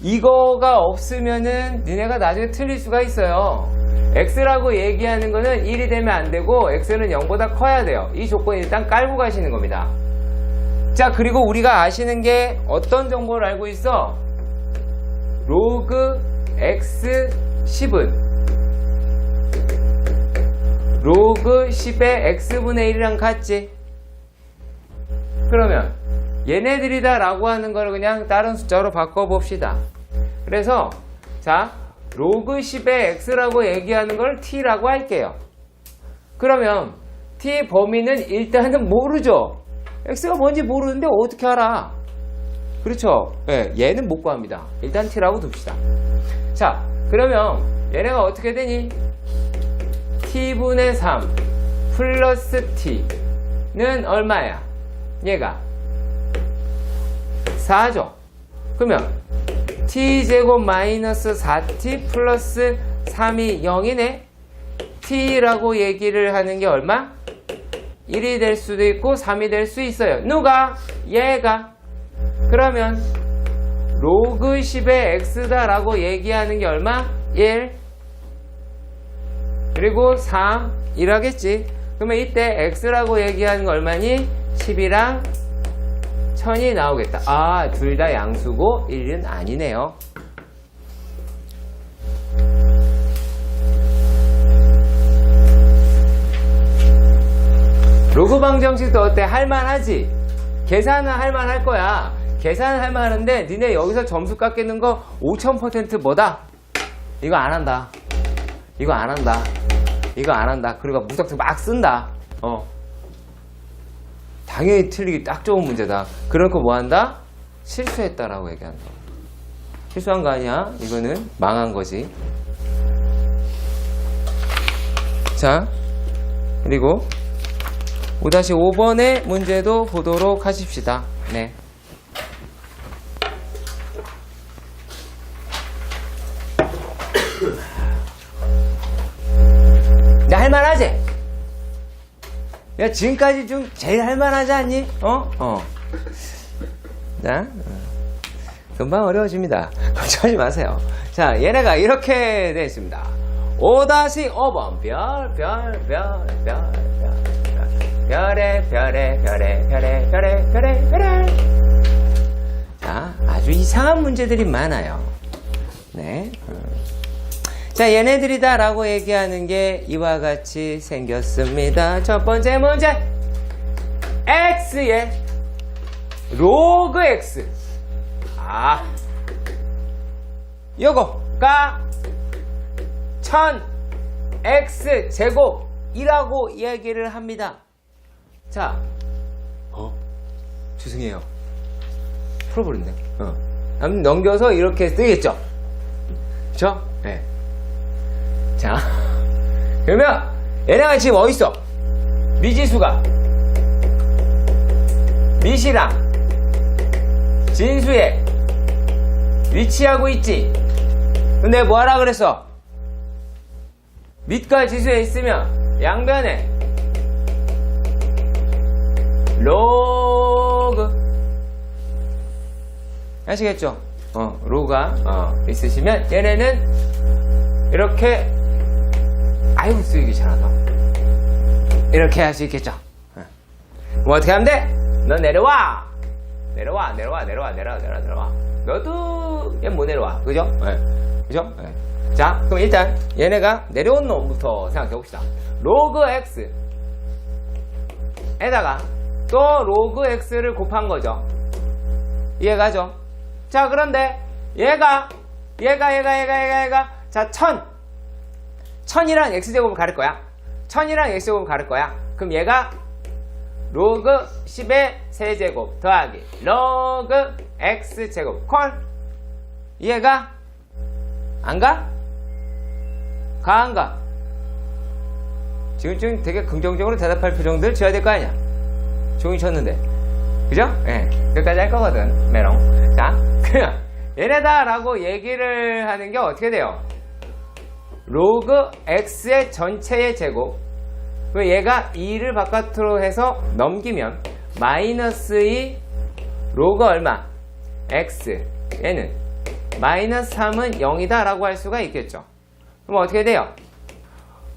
이거가 없으면은 니네가 나중에 틀릴 수가 있어요. x라고 얘기하는 거는 1이 되면 안 되고 x는 0보다 커야 돼요. 이 조건 일단 깔고 가시는 겁니다. 자, 그리고 우리가 아시는 게 어떤 정보를 알고 있어? 로그 x 10은 로그 10의 x분의 1이랑 같지? 그러면 얘네들이다 라고 하는 걸 그냥 다른 숫자로 바꿔봅시다. 그래서 자, 로그 10의 x라고 얘기하는 걸 t라고 할게요. 그러면 t 범위는 일단은 모르죠. x가 뭔지 모르는데 어떻게 알아? 그렇죠? 네, 얘는 못 구합니다. 일단 t라고 둡시다. 자, 그러면 얘네가 어떻게 되니? t분의 3 플러스 t는 얼마야? 얘가 4죠. 그러면 t제곱 마이너스 4t 플러스 3이 0이네. t라고 얘기를 하는 게 얼마? 1이 될 수도 있고 3이 될 수 있어요. 누가? 얘가. 그러면 로그 10의 x다 라고 얘기하는 게 얼마? 1. 그리고 3 1하겠지. 그러면 이때 x라고 얘기하는 거 얼마니? 10이랑 1000이 나오겠다. 아, 둘 다 양수고 1은 아니네요. 로그 방정식도 어때? 할만하지? 계산은 할만할 거야. 계산은 할만한데 니네 여기서 점수 깎이는 거 5000% 뭐다? 이거 안 한다. 이거 안 한다. 이거 안 한다. 그리고 무작정 막 쓴다. 당연히 틀리기 딱 좋은 문제다. 그러니까 뭐 한다? 실수했다라고 얘기한다. 실수한 거 아니야? 이거는 망한 거지. 자, 그리고 5-5번의 문제도 보도록 하십시다. 네. 나 할만하지? 야, 지금까지 좀 제일 할만하지 않니? 자, 금방 어려워집니다. 걱정하지 마세요. 자, 얘네가 이렇게 되어 있습니다. 5-5번 별에 자, 아주 이상한 문제들이 많아요. 네. 자, 얘네들이다 라고 얘기하는 게 이와 같이 생겼습니다. 첫 번째 문제, x의 로그 x. 요거가 1000x 제곱이라고 이야기를 합니다. 자, 죄송해요. 풀어버렸네. 넘겨서 이렇게 쓰겠죠? 그쵸? 네. 자, 그러면 얘네가 지금 어딨어? 미지수가 밑이랑 진수에 위치하고 있지. 근데 뭐 하라 그랬어? 밑과 지수에 있으면 양변에 로그, 아시겠죠? 로가 있으시면 얘네는 이렇게, 아이고 쓰기 잘하다, 이렇게 할 수 있겠죠. 뭐 어떻게 하면 돼? 너 내려와. 너도 얘 못 내려와. 그죠? 네. 그죠? 네. 자, 그럼 일단 얘네가 내려온 놈부터 생각해 봅시다. 로그 x 에다가 또 로그 x를 곱한 거죠. 이해가죠? 자, 그런데 얘가 자, 1000이랑 x제곱을 가릴 거야. 1000이랑 x제곱을 가릴 거야. 그럼 얘가 로그 10의 세제곱 더하기 로그 x제곱 콜. 이해가? 안 가? 안 가? 지금 되게 긍정적으로 대답할 표정들 지어야 될 거 아니야? 종이 쳤는데. 그죠? 예. 여기까지 할 거거든. 메롱. 자, 그냥 얘네다 라고 얘기를 하는 게 어떻게 돼요? 로그 x의 전체의 제곱. 그럼 얘가 2를 바깥으로 해서 넘기면 마이너스 2 로그 얼마? x. 얘는 마이너스 3은 0이다 라고 할 수가 있겠죠. 그럼 어떻게 돼요?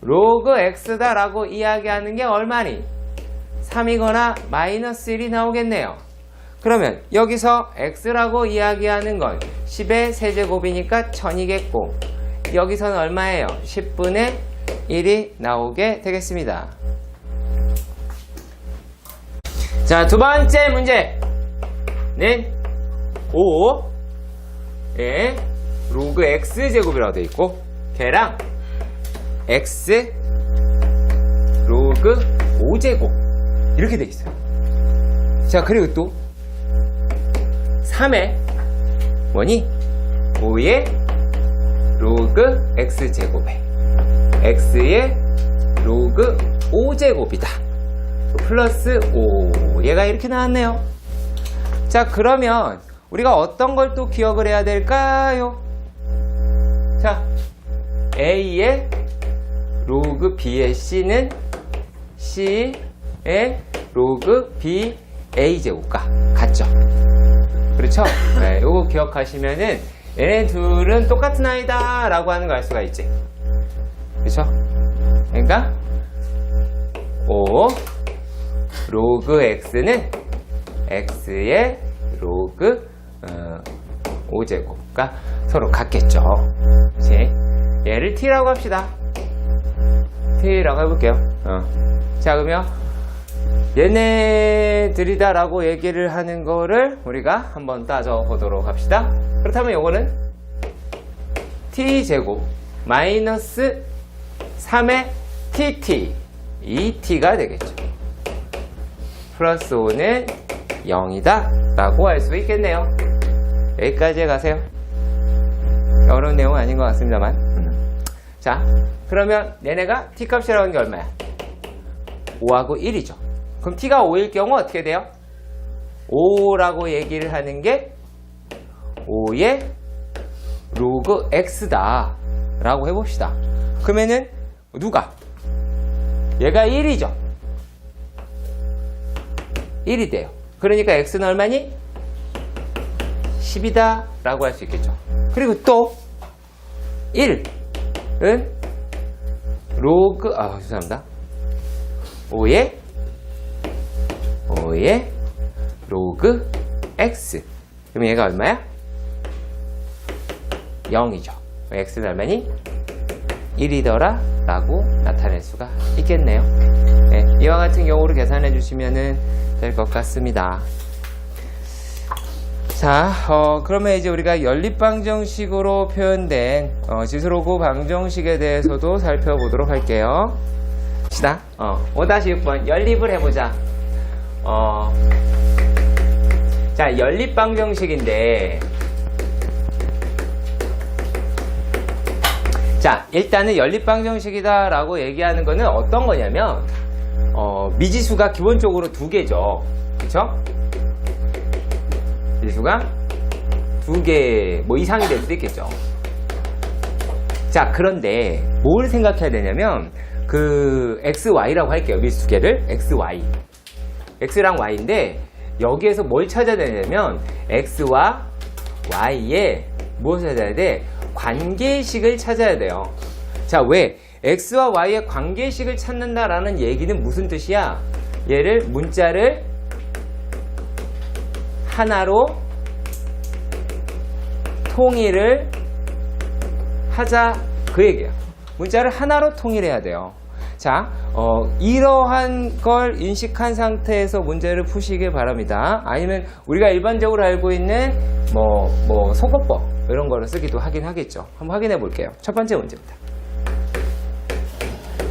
로그 x다 라고 이야기하는 게 얼마니? 3이거나 마이너스 1이 나오겠네요. 그러면 여기서 x라고 이야기하는 건 10의 세제곱이니까 1000이겠고, 여기서는 얼마예요? 10분의 1이 나오게 되겠습니다. 자, 두 번째 문제는 5의 로그 x제곱이라고 되어 있고, 걔랑 x 로그 5제곱 이렇게 되어 있어요. 자, 그리고 또 3의 뭐니? 5의 로그 x제곱에 x의 로그 5제곱이다 플러스 5. 얘가 이렇게 나왔네요. 자, 그러면 우리가 어떤 걸 또 기억을 해야 될까요? 자, a의 로그 b의 c는 c의 로그 b a제곱과 같죠? 그렇죠? 네, 요거 기억하시면은 얘네 둘은 똑같은 아이다 라고 하는 걸 알 수가 있지. 그렇죠? 그러니까 5 로그 x는 x의 로그 5제곱과 서로 같겠죠. 그치? 얘를 t라고 합시다. t라고 해볼게요. 자, 그러면 얘네들이다라고 얘기를 하는 거를 우리가 한번 따져보도록 합시다. 그렇다면 요거는 t제곱 마이너스 3의 tt, 이 t가 되겠죠. 플러스 5는 0이다 라고 할 수 있겠네요. 여기까지 가세요. 어려운 내용 은 아닌 것 같습니다만. 자, 그러면 얘네가 t 값이라는 게 얼마야? 5하고 1이죠. 그럼 t가 5일 경우 어떻게 돼요? 5라고 얘기를 하는 게 5의 로그 x다 라고 해봅시다. 그러면은 누가? 얘가 1이죠. 1이 돼요. 그러니까 x는 얼마니? 10이다 라고 할 수 있겠죠. 그리고 또 1은 로그 죄송합니다. 5의 로그 x. 그럼 얘가 얼마야? 0이죠. x는 얼마니? 1이더라 라고 나타낼 수가 있겠네요. 네, 이와 같은 경우로 계산해 주시면 될 것 같습니다. 자, 그러면 이제 우리가 연립방정식으로 표현된 지수로그 방정식에 대해서도 살펴보도록 할게요. 시다 5-6번 연립을 해보자. 자, 연립방정식인데, 자, 일단은 연립방정식이다 라고 얘기하는 거는 어떤 거냐면, 미지수가 기본적으로 2개죠. 그쵸? 미지수가 2개, 뭐 이상이 될 수도 있겠죠. 자, 그런데 뭘 생각해야 되냐면, 그 XY라고 할게요. 미지수 2개를 XY. X랑 Y인데, 여기에서 뭘 찾아야 되냐면, X와 Y의 무엇을 찾아야 돼? 관계식을 찾아야 돼요. 자, 왜? X와 Y의 관계식을 찾는다라는 얘기는 무슨 뜻이야? 얘를, 문자를 하나로 통일을 하자, 그 얘기야. 문자를 하나로 통일해야 돼요. 자, 이러한 걸 인식한 상태에서 문제를 푸시길 바랍니다. 아니면 우리가 일반적으로 알고 있는 소거법 이런 거를 쓰기도 하긴 하겠죠. 한번 확인해 볼게요. 첫 번째 문제입니다.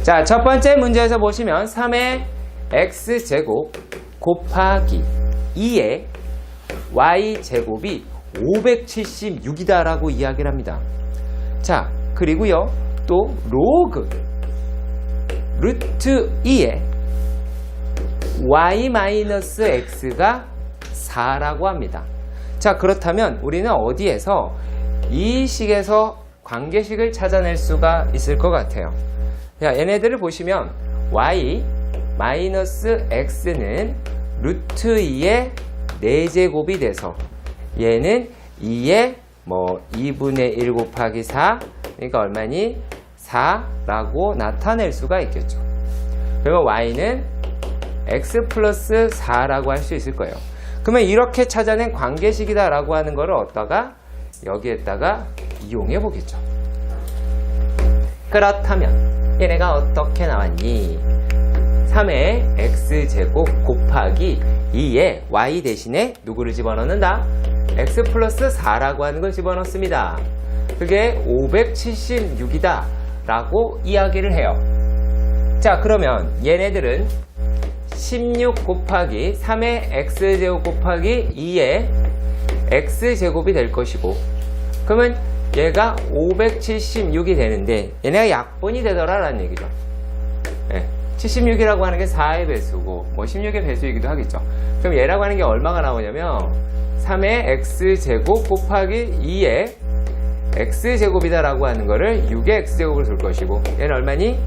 자, 첫 번째 문제에서 보시면 3의 x제곱 곱하기 2의 y제곱이 576이다 라고 이야기를 합니다. 자, 그리고요 또 로그 루트 2의 y-x가 4라고 합니다. 자, 그렇다면 우리는 어디에서 이 식에서 관계식을 찾아낼 수가 있을 것 같아요. 자, 얘네들을 보시면 y-x는 루트 2의 4제곱이 돼서 얘는 2의 2분의 1 곱하기 4, 그러니까 얼마니? 4라고 나타낼 수가 있겠죠. 그러면 y는 x 플러스 4라고 할 수 있을 거예요. 그러면 이렇게 찾아낸 관계식이다 라고 하는 거를 얻다가 여기에다가 이용해 보겠죠. 그렇다면 얘네가 어떻게 나왔니? 3의 x제곱 곱하기 2의 y 대신에 누구를 집어넣는다? x 플러스 4라고 하는 걸 집어넣습니다. 그게 576이다 라고 이야기를 해요. 자, 그러면 얘네들은 16 곱하기 3의 x제곱 곱하기 2의 x제곱이 될 것이고, 그러면 얘가 576이 되는데 얘네가 약분이 되더라 라는 얘기죠. 네, 76이라고 하는 게 4의 배수고 16의 배수이기도 하겠죠. 그럼 얘라고 하는 게 얼마가 나오냐면 3의 x제곱 곱하기 2의 x제곱이다 라고 하는 거를 6의 x제곱을 줄 것이고, 얘는 얼마니?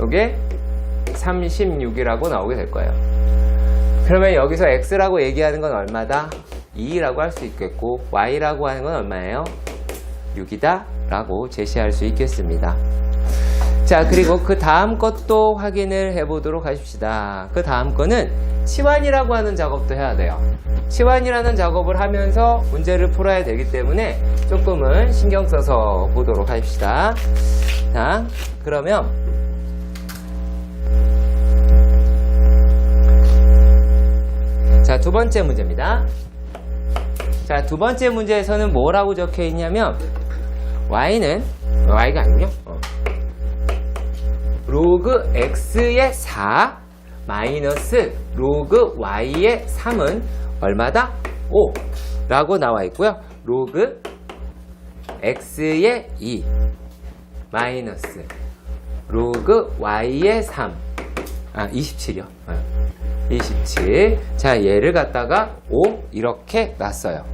이게 36이라고 나오게 될 거예요. 그러면 여기서 x라고 얘기하는 건 얼마다? 2라고 할 수 있겠고, y라고 하는 건 얼마예요? 6이다 라고 제시할 수 있겠습니다. 자, 그리고 그 다음 것도 확인을 해보도록 하십시다. 그 다음 거는 치환이라고 하는 작업도 해야 돼요. 치환이라는 작업을 하면서 문제를 풀어야 되기 때문에 조금은 신경 써서 보도록 합시다. 자, 그러면 자, 두 번째 문제입니다. 자, 두 번째 문제에서는 뭐라고 적혀 있냐면 y가 아니군요. 로그 x의 4 마이너스 로그 y의 3은 얼마다? 5 라고 나와 있고요. 로그 x의 2 마이너스 로그 y의 3 27이요. 27. 자, 얘를 갖다가 5 이렇게 놨어요.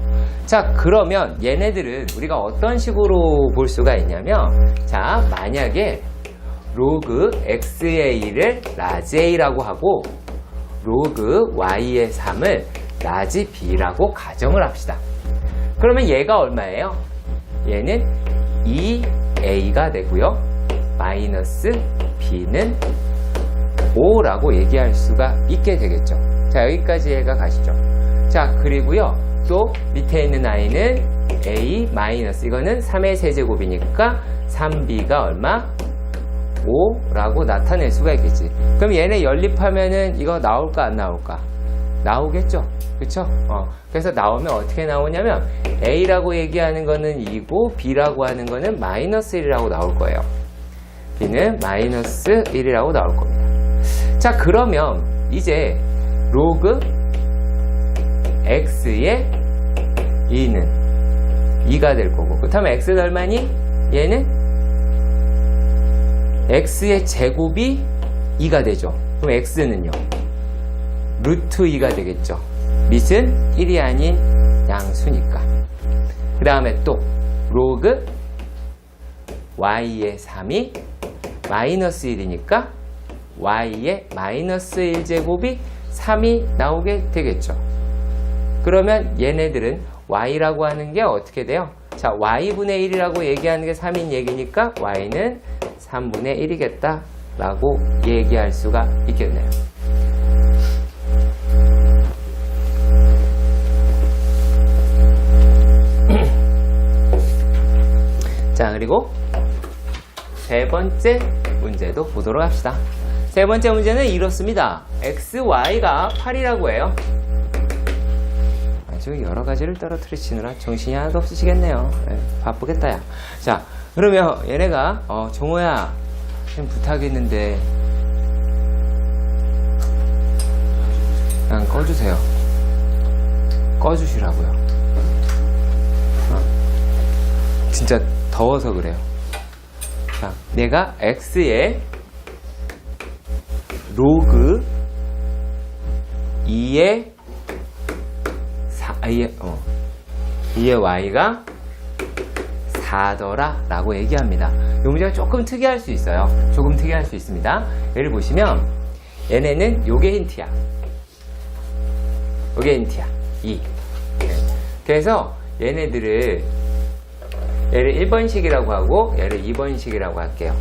자, 그러면 얘네들은 우리가 어떤 식으로 볼 수가 있냐면, 자, 만약에 로그 x의 2를 라지 a라고 하고 로그 y의 3을 라지 b라고 가정을 합시다. 그러면 얘가 얼마예요? 얘는 2a가 되고요. 마이너스 b는 5라고 얘기할 수가 있게 되겠죠. 자, 여기까지 얘가 가시죠. 자, 그리고요. 또 밑에 있는 i는 a 마이너스, 이거는 3의 세제곱이니까 3b가 얼마? 5라고 나타낼 수가 있겠지. 그럼 얘네 연립하면은 이거 나올까 안 나올까? 나오겠죠. 그쵸? 그래서 나오면 어떻게 나오냐면 a라고 얘기하는 거는 2고 b라고 하는 거는 마이너스 1이라고 나올 거예요. b는 마이너스 1이라고 나올 겁니다. 자, 그러면 이제 로그 x의 2는 2가 될 거고, 그렇다면 x는 얼마니? 얘는 x의 제곱이 2가 되죠. 그럼 x는요? 루트 2가 되겠죠. 밑은 1이 아닌 양수니까. 그 다음에 또 로그 y의 3이 마이너스 1이니까 y의 마이너스 1제곱이 3이 나오게 되겠죠. 그러면 얘네들은 y라고 하는 게 어떻게 돼요? 자, y분의 1이라고 얘기하는 게 3인 얘기니까 y는 3분의 1이겠다 라고 얘기할 수가 있겠네요. 자, 그리고 세 번째 문제도 보도록 합시다. 세 번째 문제는 이렇습니다. xy가 8이라고 해요. 아주 여러 가지를 떨어뜨리시느라 정신이 하나도 없으시겠네요. 네, 바쁘겠다, 야. 자, 그러면 얘네가, 종호야, 좀 부탁했는데, 그냥 꺼주세요. 꺼주시라고요. 진짜 더워서 그래요. 자, 내가 x의 로그 2의 2의 y가 4더라 라고 얘기합니다. 이 문제가 조금 특이할 수 있어요. 조금 특이할 수 있습니다. 예를 보시면 얘네는 요게 힌트야. 요게 힌트야. 2. 그래서 얘네들을 얘를 1번식이라고 하고 얘를 2번식이라고 할게요.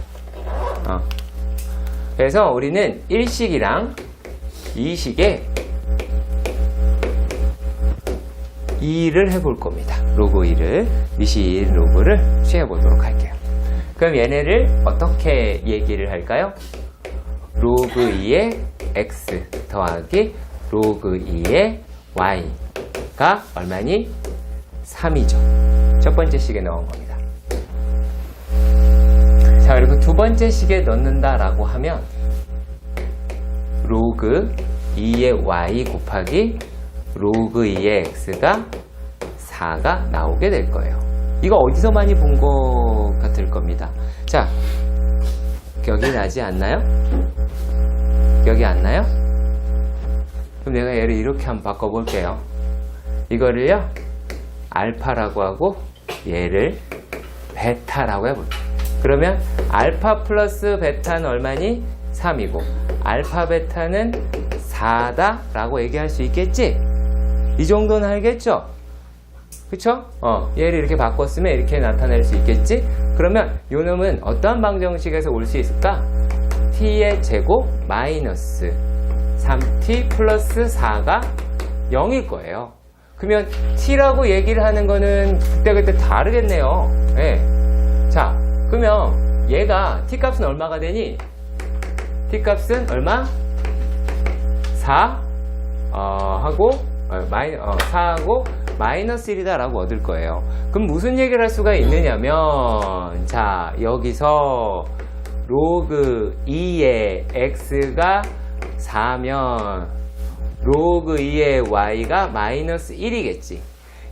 그래서 우리는 1식이랑 2식에 2를 해볼 겁니다. 로그 2를, 미시 2 로그를 취해보도록 할게요. 그럼 얘네를 어떻게 얘기를 할까요? 로그 2의 x 더하기 로그 2의 y가 얼마니? 3이죠. 첫 번째 식에 넣은 겁니다. 자, 그리고 두 번째 식에 넣는다라고 하면 로그 2의 y 곱하기 로그 2의 x가 4가 나오게 될 거예요. 이거 어디서 많이 본 것 같을 겁니다. 자, 기억이 나지 않나요? 기억이 안 나요? 그럼 내가 얘를 이렇게 한번 바꿔볼게요. 이거를요, 알파라고 하고 얘를 베타라고 해볼게요. 그러면 알파 플러스 베타는 얼마니? 3이고 알파 베타는 4다 라고 얘기할 수 있겠지? 이 정도는 알겠죠? 그쵸? 얘를 이렇게 바꿨으면 이렇게 나타낼 수 있겠지? 그러면 요 놈은 어떠한 방정식에서 올 수 있을까? t의 제곱 마이너스 3t 플러스 4가 0일 거예요. 그러면 t라고 얘기를 하는 거는 그때그때 다르겠네요. 네. 자, 그러면 얘가 t 값은 얼마가 되니? t 값은 얼마? 4 하고 4하고 마이너스 1이다 라고 얻을 거예요. 그럼 무슨 얘기를 할 수가 있느냐면, 자, 여기서 로그 2의 x가 4면 로그 2의 y가 마이너스 1이겠지.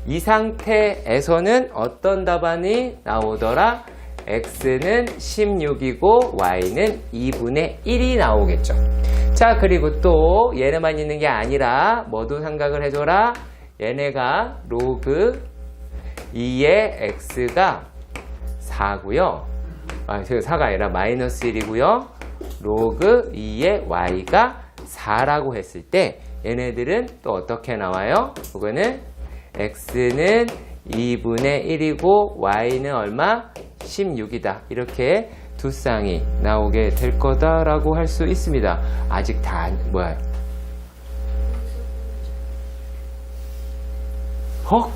이 상태에서는 어떤 답안이 나오더라? x는 16이고 y는 2분의 1이 나오겠죠. 자, 그리고 또 얘네만 있는 게 아니라 뭐도 생각을 해줘라. 얘네가 로그 2의 x가 4고요. 4가 아니라 마이너스 1이고요. 로그 2의 y가 4라고 했을 때 얘네들은 또 어떻게 나와요? 그거는 x는 2분의 1이고 y는 얼마? 16이다. 이렇게 두 쌍이 나오게 될 거다라고 할 수 있습니다. 아직 다 뭐야? 헉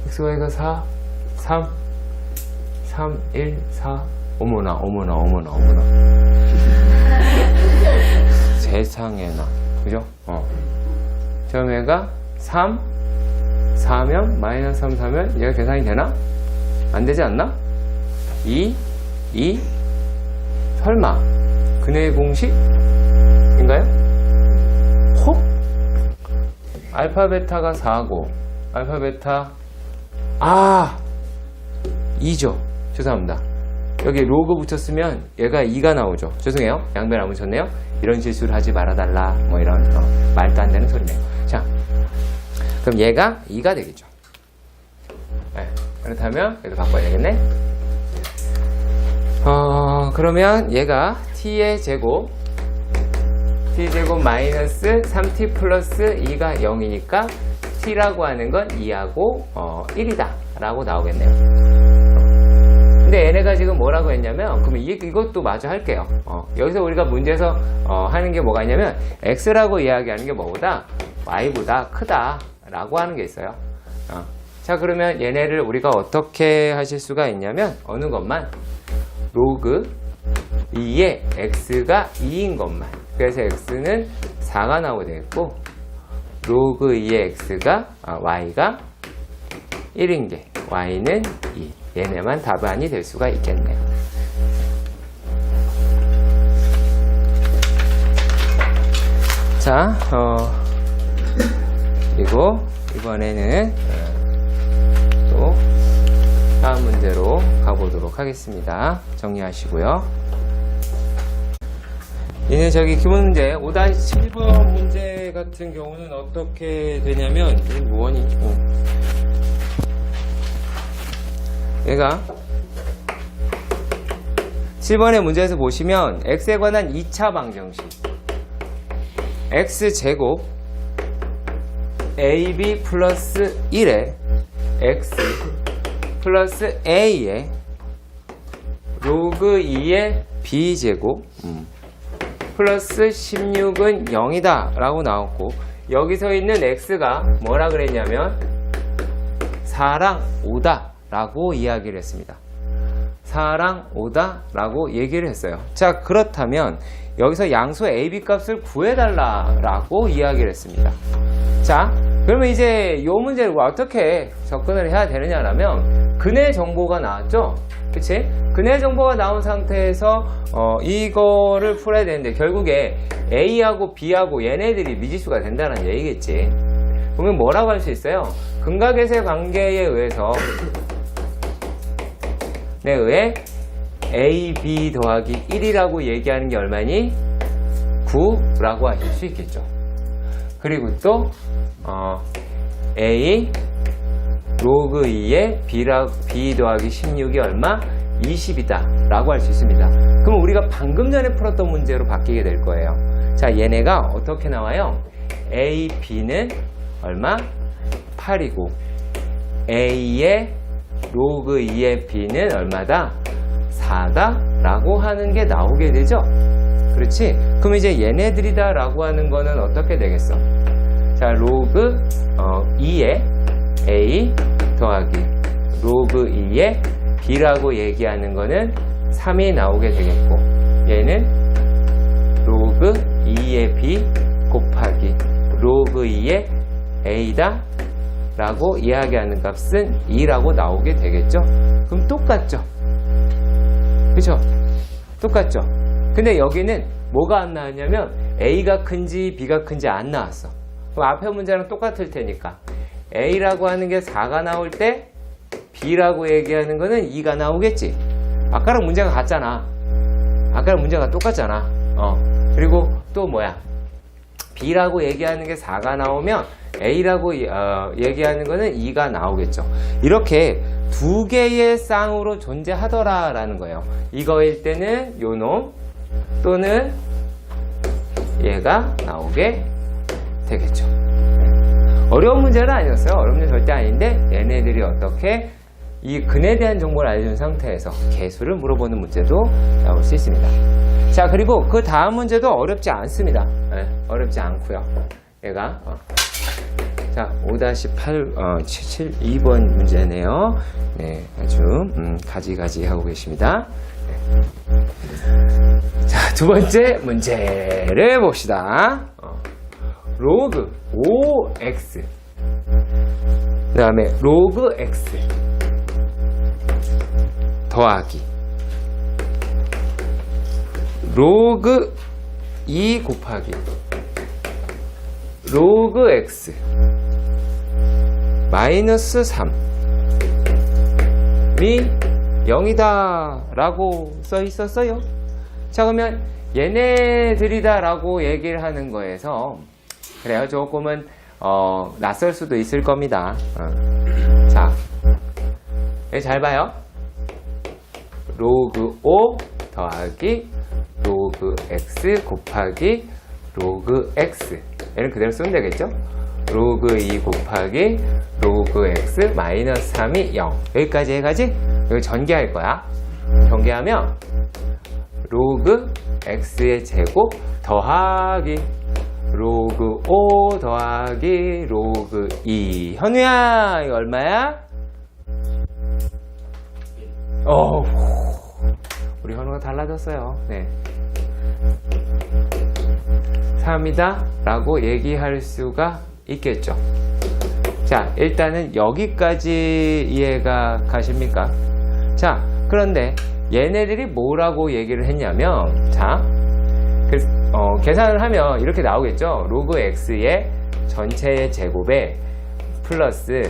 xy가 4 3 1 4 어머나 세상에나, 그죠? 처음에가 3 4면 마이너스 3 4면 얘가 계산이 되나? 안 되지 않나? 2 설마 근해의 공식인가요? 혹? 알파 베타가 4고 알파 베타 2죠. 죄송합니다. 여기 로그 붙였으면 얘가 2가 나오죠. 죄송해요. 양변 안 붙였네요. 이런 실수를 하지 말아달라. 뭐 이런 말도 안 되는 소리네요. 자, 그럼 얘가 2가 되겠죠. 네, 그렇다면 얘도 바꿔야 되겠네. 그러면 얘가 t의 제곱 마이너스 3t 플러스 2가 0이니까 t라고 하는 건 2하고 1이다 라고 나오겠네요. 근데 얘네가 지금 뭐라고 했냐면, 그러면 이것도 마저 할게요. 여기서 우리가 문제에서 하는 게 뭐가 있냐면 x라고 이야기하는 게 뭐보다 y보다 크다 라고 하는 게 있어요. 자, 그러면 얘네를 우리가 어떻게 하실 수가 있냐면, 어느 것만 로그 2의 x가 2인 것만, 그래서 x는 4가 나오게 되겠고 로그 2의 x가 y가 1인 게 y는 2, 얘네만 답안이 될 수가 있겠네요. 자, 그리고 이번에는 또 다음 문제로 가보도록 하겠습니다. 정리하시고요. 얘는 저기 기본 문제 5-7번 문제 같은 경우는 어떻게 되냐면, 뭐니? 얘가 7번의 문제에서 보시면 x에 관한 2차 방정식 x제곱 ab 플러스 1에 x 플러스 a에 로그 2의 b제곱 플러스 16은 0이다 라고 나왔고, 여기서 있는 x가 뭐라 그랬냐면 4랑 5다 라고 이야기를 했습니다. 4랑 5다 라고 얘기를 했어요. 자, 그렇다면 여기서 양수 AB 값을 구해달라 라고 이야기를 했습니다. 자, 그러면 이제 이 문제를 어떻게 접근을 해야 되느냐라면, 근해 정보가 나왔죠? 그치? 근해 정보가 나온 상태에서 이거를 풀어야 되는데, 결국에 A하고 B하고 얘네들이 미지수가 된다는 얘기겠지. 그러면 뭐라고 할 수 있어요? 근각외세 관계에 의해서 의해 A, B 더하기 1이라고 얘기하는 게 얼마니? 9라고 하실 수 있겠죠. 그리고 또 A 로그 2에 B 더하기 16이 얼마? 20이다 라고 할 수 있습니다. 그럼 우리가 방금 전에 풀었던 문제로 바뀌게 될 거예요. 자, 얘네가 어떻게 나와요? A, B는 얼마? 8이고 A의 로그 2의 B는 얼마다? 4다 라고 하는 게 나오게 되죠. 그렇지? 그럼 이제 얘네들이다 라고 하는 거는 어떻게 되겠어? 자, 로그 2의 A 더하기 로그 2의 B라고 얘기하는 거는 3이 나오게 되겠고, 얘는 로그 2의 b 곱하기 로그 2의 a다 라고 이야기하는 값은 2라고 나오게 되겠죠? 그럼 똑같죠? 그쵸? 똑같죠? 근데 여기는 뭐가 안 나왔냐면 a가 큰지 b가 큰지 안 나왔어. 그럼 앞에 문제랑 똑같을 테니까 a라고 하는 게 4가 나올 때 b라고 얘기하는 거는 2가 나오겠지. 아까랑 문제가 같잖아. 아까랑 문제가 똑같잖아. 그리고 또 뭐야? b라고 얘기하는 게 4가 나오면 a라고 얘기하는 거는 2가 나오겠죠. 이렇게 두 개의 쌍으로 존재하더라 라는 거예요. 이거일 때는 요놈 또는 얘가 나오게 되겠죠. 어려운 문제는 아니었어요. 어려운 문제 절대 아닌데 얘네들이 어떻게 이 근에 대한 정보를 알려준 상태에서 개수를 물어보는 문제도 나올 수 있습니다. 자, 그리고 그 다음 문제도 어렵지 않습니다. 네, 어렵지 않고요. 얘가 자 5-8 2번 문제네요. 네, 아주 가지가지 하고 계십니다. 네. 자, 두 번째 문제를 봅시다. 로그 5x 그 다음에 로그 x 더하기 로그 2 곱하기 로그 x 마이너스 3이 0이다 라고 써 있었어요. 자, 그러면 얘네들이다 라고 얘기를 하는 거에서 그래요. 조금은 낯설 수도 있을 겁니다. 자, 잘 봐요. 로그 5 더하기 로그 x 곱하기 로그 x 얘는 그대로 쓰면 되겠죠? 로그 2 곱하기 로그 x 마이너스 3이 0 여기까지 해가지 여기 전개할 거야. 전개하면 로그 x의 제곱 더하기 로그 5 더하기 로그 2 현우야 이거 얼마야? 우리 현우가 달라졌어요. 네. 3이다 라고 얘기할 수가 있겠죠. 자, 일단은 여기까지 이해가 가십니까? 자, 그런데 얘네들이 뭐라고 얘기를 했냐면 자, 계산을 하면 이렇게 나오겠죠. 로그 x의 전체의 제곱에 플러스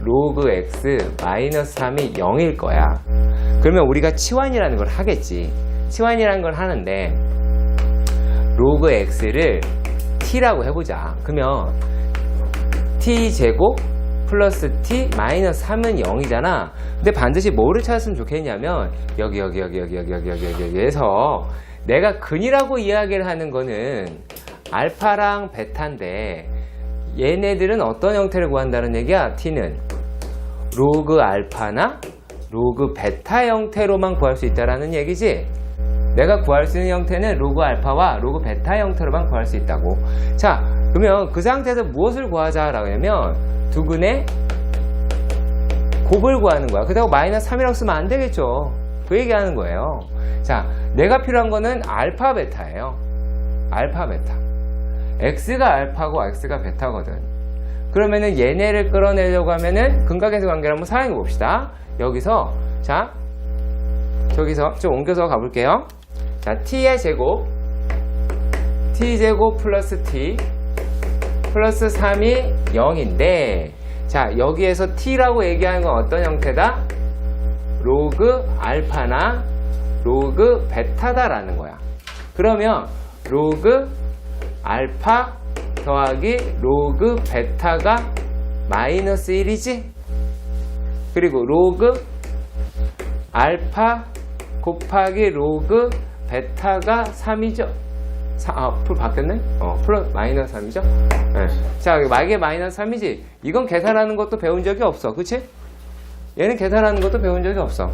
로그 x 마이너스 3이 0일 거야. 그러면 우리가 치환이라는 걸 하겠지. 치환이라는 걸 하는데 로그 x를 t라고 해보자. 그러면 t제곱 플러스 t 마이너스 3은 0이잖아. 근데 반드시 뭐를 찾았으면 좋겠냐면 여기에서 내가 근이라고 이야기를 하는 거는 알파랑 베타인데 얘네들은 어떤 형태를 구한다는 얘기야? t는 로그 알파나 로그 베타 형태로만 구할 수 있다라는 얘기지. 내가 구할 수 있는 형태는 로그 알파와 로그 베타 형태로만 구할 수 있다고. 자, 그러면 그 상태에서 무엇을 구하자라고 하면 두 근의 곱을 구하는 거야. 그렇다고 마이너스 3이라고 쓰면 안 되겠죠. 그 얘기하는 거예요. 자, 내가 필요한 거는 알파 베타예요. 알파 베타. x가 알파고 x가 베타거든. 그러면은 얘네를 끌어내려고 하면은 근각에서 관계를 한번 사용해 봅시다. 여기서 자, 저기서 좀 옮겨서 가볼게요. 자, t의 제곱 t제곱 플러스 t 플러스 3이 0인데 자, 여기에서 t라고 얘기하는 건 어떤 형태다? 로그 알파나 로그 베타다라는 거야. 그러면 로그 알파 더하기 로그 베타가 마이너스 1이지? 그리고 로그 알파 곱하기 로그 베타가 3이죠? 풀 바뀌었네? 플러스 마이너스 3이죠? 네. 자, 이게 마이너스 3이지? 이건 계산하는 것도 배운 적이 없어. 그치? 얘는 계산하는 것도 배운 적이 없어.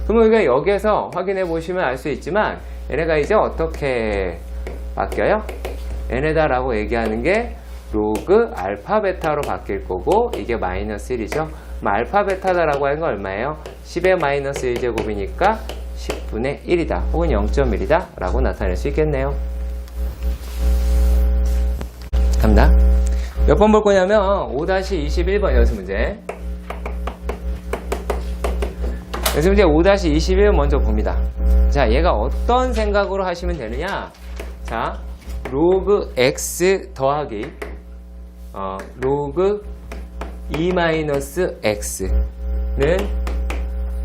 그러면 우리가 여기에서 확인해 보시면 알 수 있지만 얘네가 이제 어떻게 바뀌어요? 얘네다라고 얘기하는 게 로그 알파 베타로 바뀔 거고 이게 마이너스 1이죠. 그럼 알파 베타다라고 하는 건 얼마예요? 10의 마이너스 1제곱이니까 10분의 1이다 혹은 0.1이다 라고 나타낼 수 있겠네요. 몇 번 볼 거냐면 5-21번 연습 문제. 연습 문제 5-21 먼저 봅니다. 자, 얘가 어떤 생각으로 하시면 되느냐? 자, 로그 x 더하기 로그 2-x는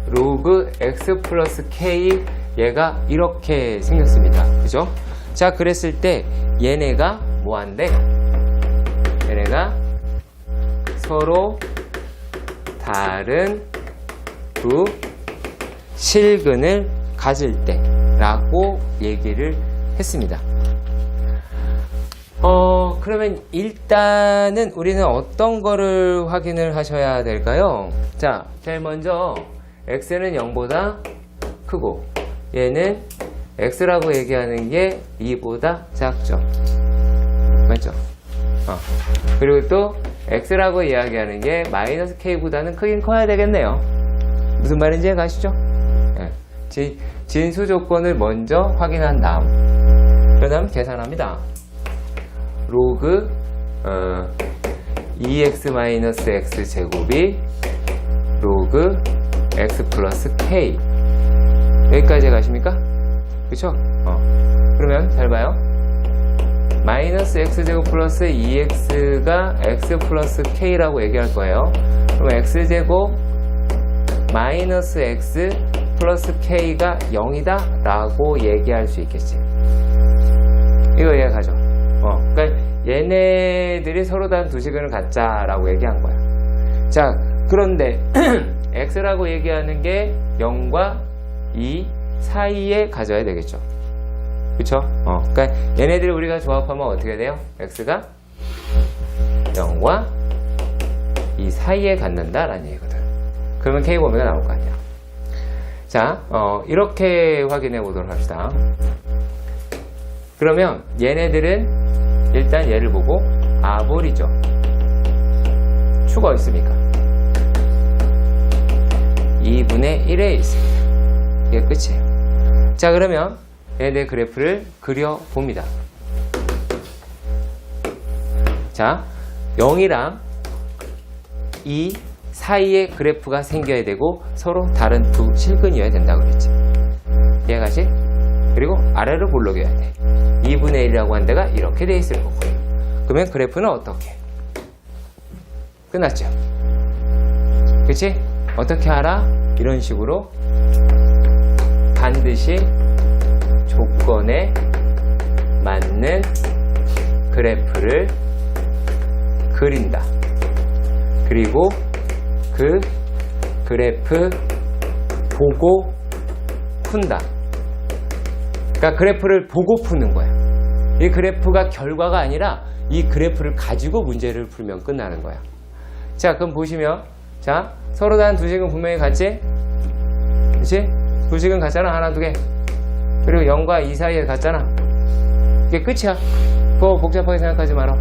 로그 x 플러스 k, 얘가 이렇게 생겼습니다. 그죠? 자, 그랬을 때 얘네가 뭐한대? 얘네가 서로 다른 두 실근을 가질 때 라고 얘기를 했습니다. 그러면 일단은 우리는 어떤 거를 확인을 하셔야 될까요? 자, 제일 먼저 x는 0보다 크고 얘는 x라고 얘기하는 게 2보다 작죠. 맞죠? 그리고 또 x라고 이야기하는 게 마이너스 k보다는 크긴 커야 되겠네요. 무슨 말인지 가시죠? 진수 조건을 먼저 확인한 다음, 그 다음 계산합니다. 로그 2x-x 제곱이 로그 x 플러스 k, 여기까지 가십니까? 그쵸? 그러면 잘 봐요. 마이너스 x제곱 플러스 2x가 x 플러스 k라고 얘기할 거예요. 그럼 x제곱 마이너스 x 플러스 k가 0이다 라고 얘기할 수 있겠지. 이거 이해가죠? 그러니까 얘네들이 서로 다른 두 식을 갖자라고 얘기한 거야. 자, 그런데 x라고 얘기하는 게 0과 2 사이에 가져야 되겠죠. 그쵸? 그러니까 얘네들을 우리가 조합하면 어떻게 돼요? x가 0과 2 사이에 갖는다라는 얘기거든. 그러면 k 범위가 나올 거 아니야. 자, 이렇게 확인해 보도록 합시다. 그러면 얘네들은 일단 얘를 보고 아볼이죠. 추가 있습니까? 2분의 1에 있습니다. 이게 끝이에요. 자, 그러면 얘네들 그래프를 그려봅니다. 자, 0이랑 2 사이에 그래프가 생겨야 되고 서로 다른 두 실근이어야 된다고 그랬지. 이해가지? 그리고 아래로 볼록여야 돼. 2분의 1이라고 한 데가 이렇게 돼 있을 거고. 그러면 그래프는 어떻게? 끝났죠? 그치? 어떻게 알아? 이런 식으로 반드시 조건에 맞는 그래프를 그린다. 그리고 그 그래프 보고 푼다. 그러니까 그래프를 보고 푸는 거야. 이 그래프가 결과가 아니라 이 그래프를 가지고 문제를 풀면 끝나는 거야. 자, 그럼 보시면, 자, 서로 다른 두 식은 분명히 같지? 그치? 두 식은 같잖아. 하나, 두 개. 그리고 0과 2 사이에 같잖아. 이게 끝이야. 그거 복잡하게 생각하지 마라.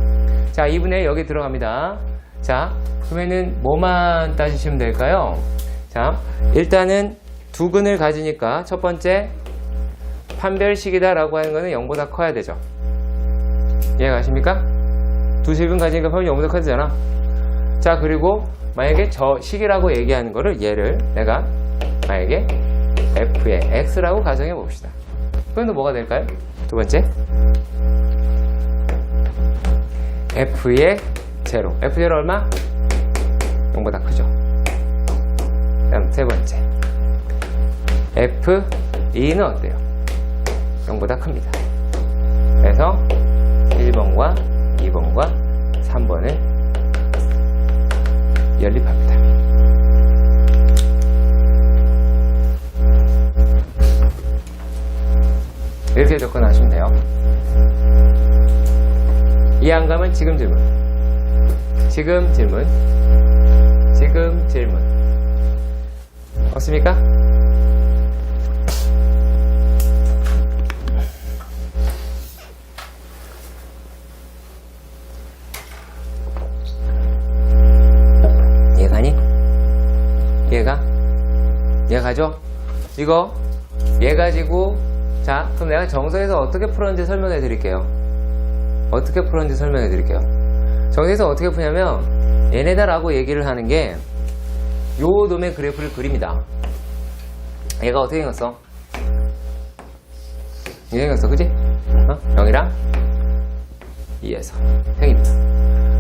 자, 2분의 1 여기 들어갑니다. 자, 그러면은 뭐만 따지시면 될까요? 자, 일단은 두 근을 가지니까 첫 번째 판별식이다 라고 하는 거는 0보다 커야 되죠. 이해가십니까? 두 식은 가지니까 판별이 0보다 커야 되잖아. 자, 그리고 만약에 저 식이라고 얘기하는 거를 얘를 내가 만약에 f의 x라고 가정해 봅시다. 그럼 뭐가 될까요? 두 번째 f의 제로. f0 얼마? 0보다 크죠. 그다음 세 번째 f2는 어때요? 0보다 큽니다. 그래서 1번과 2번과 3번을 연립합니다. 이렇게 접근하시면 돼요. 이해 안 가면 지금 질문. 지금 질문. 지금 질문. 없습니까? 이해가니? 이해가? 이해가죠? 이거 얘 가지고, 자, 그럼 내가 정서에서 어떻게 풀었는지 설명해 드릴게요. 어떻게 풀었는지 설명해 드릴게요. 저기서 어떻게 푸냐면 얘네다라고 얘기를 하는 게 요 놈의 그래프를 그립니다. 얘가 어떻게 생겼어? 이렇게 생겼어, 그지? 0이랑 2에서 생깁니다.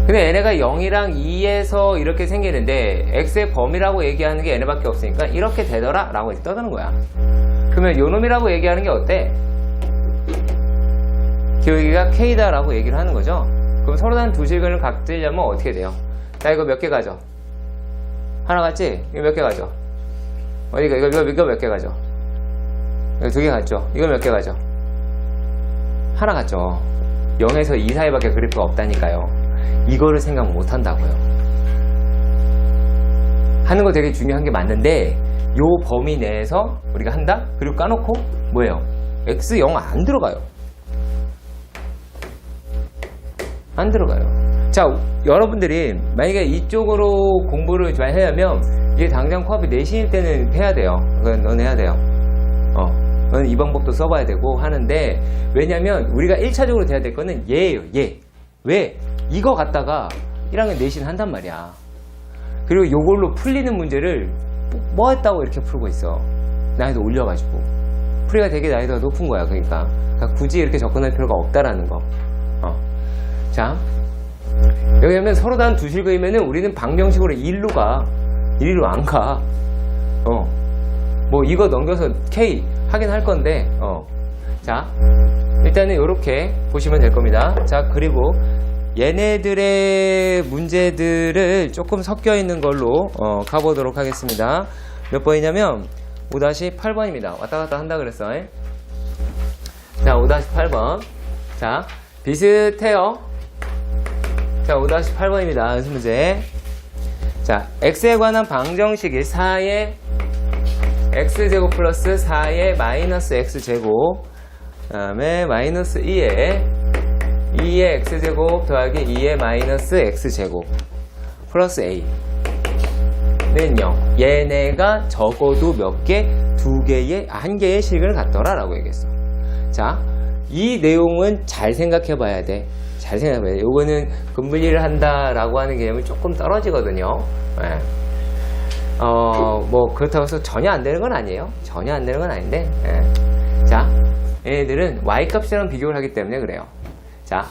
근데 얘네가 0이랑 2에서 이렇게 생기는데 x의 범위라고 얘기하는 게 얘네밖에 없으니까 이렇게 되더라 라고 떠드는 거야. 그러면 요 놈이라고 얘기하는 게 어때? 기울기가 k다 라고 얘기를 하는 거죠. 그럼 서로 다른 두 실근을 갖으려면 어떻게 돼요? 자, 이거 몇 개 가져? 하나 갔지? 이거 몇 개 가져? 이거 몇 개 가져? 이거 두 개 갔죠? 이거 몇 개 가져? 하나 갔죠. 0에서 2 사이밖에 그래프가 없다니까요. 이거를 생각 못 한다고요. 하는 거 되게 중요한 게 맞는데 요 범위 내에서 우리가 한다? 그리고 까놓고 뭐예요? x 0 안 들어가요. 안 들어가요. 자, 여러분들이 만약에 이쪽으로 공부를 잘 하려면 이게 당장 코앞에 내신일 때는 해야 돼요. 넌 해야 돼요. 넌 이 방법도 써봐야 되고 하는데, 왜냐면 우리가 1차적으로 돼야 될 거는 얘예요. 얘. 왜? 이거 갖다가 1학년 내신 한단 말이야. 그리고 이걸로 풀리는 문제를 뭐 했다고 이렇게 풀고 있어. 난이도 올려가지고. 풀이가 되게 난이도가 높은 거야. 그러니까 굳이 이렇게 접근할 필요가 없다라는 거. 자, 여기 하면 서로 다른 두 실근이면은 우리는 방정식으로 1로 가. 1로 안 가. 뭐 이거 넘겨서 K 하긴 할 건데, 자, 일단은 이렇게 보시면 될 겁니다. 자, 그리고 얘네들의 문제들을 조금 섞여 있는 걸로 가보도록 하겠습니다. 몇 번이냐면 5-8번입니다. 왔다 갔다 한다 그랬어. 자, 5-8번. 자, 비슷해요. 자, 5-8번입니다. 연습 문제. 자, x에 관한 방정식이 4의 x제곱 플러스 4의 마이너스 x제곱, 그 다음에 마이너스 2의 x제곱 더하기 2의 마이너스 x제곱 플러스 a 는 0. 얘네가 적어도 몇 개? 한 개의 실근을 갖더라 라고 얘기했어. 자, 이 내용은 잘 생각해 봐야 돼. 잘 생각해 봐야 돼. 요거는 근분리를 한다 라고 하는 개념은 조금 떨어지거든요. 네. 뭐 그렇다고 해서 전혀 안 되는 건 아니에요. 전혀 안 되는 건 아닌데, 자, 얘네들은 y 값이랑 비교를 하기 때문에 그래요. 자,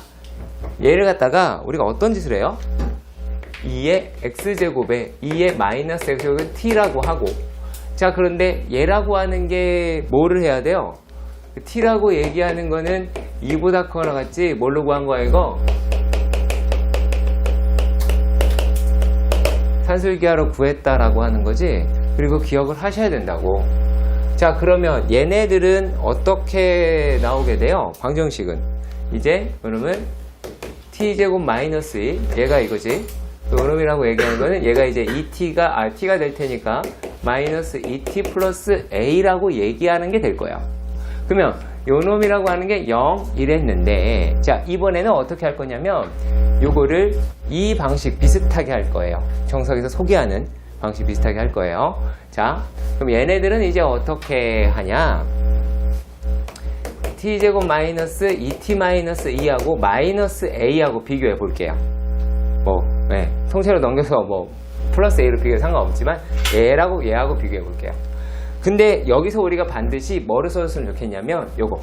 얘를 갖다가 우리가 어떤 짓을 해요? 2의 x제곱에 2의 마이너스 x제곱은 t라고 하고, 자, 그런데 얘라고 하는 게 뭐를 해야 돼요? t라고 얘기하는 거는 2보다 크거나 같지. 뭘로 구한 거야 이거? 산술기하로 구했다라고 하는 거지. 그리고 기억을 하셔야 된다고. 자, 그러면 얘네들은 어떻게 나오게 돼요? 방정식은 이제 그러면 t제곱 마이너스 2, 얘가 이거지. 또 요놈이라고 얘기하는 거는 얘가 이제 2t가 t가 될 테니까 마이너스 2t 플러스 a라고 얘기하는 게 될 거야. 그러면 요놈이라고 하는 게 0, 이랬는데, 자, 이번에는 어떻게 할 거냐면 요거를 이 방식 비슷하게 할 거예요. 정석에서 소개하는 방식 비슷하게 할 거예요. 자, 그럼 얘네들은 이제 어떻게 하냐? t제곱 마이너스 2t 마이너스 2하고 마이너스 a하고 비교해 볼게요. 뭐, 통째로 넘겨서 뭐 플러스 a로 비교해 상관없지만 얘하고 비교해 볼게요. 근데 여기서 우리가 반드시 뭐를 써줬으면 좋겠냐면 요거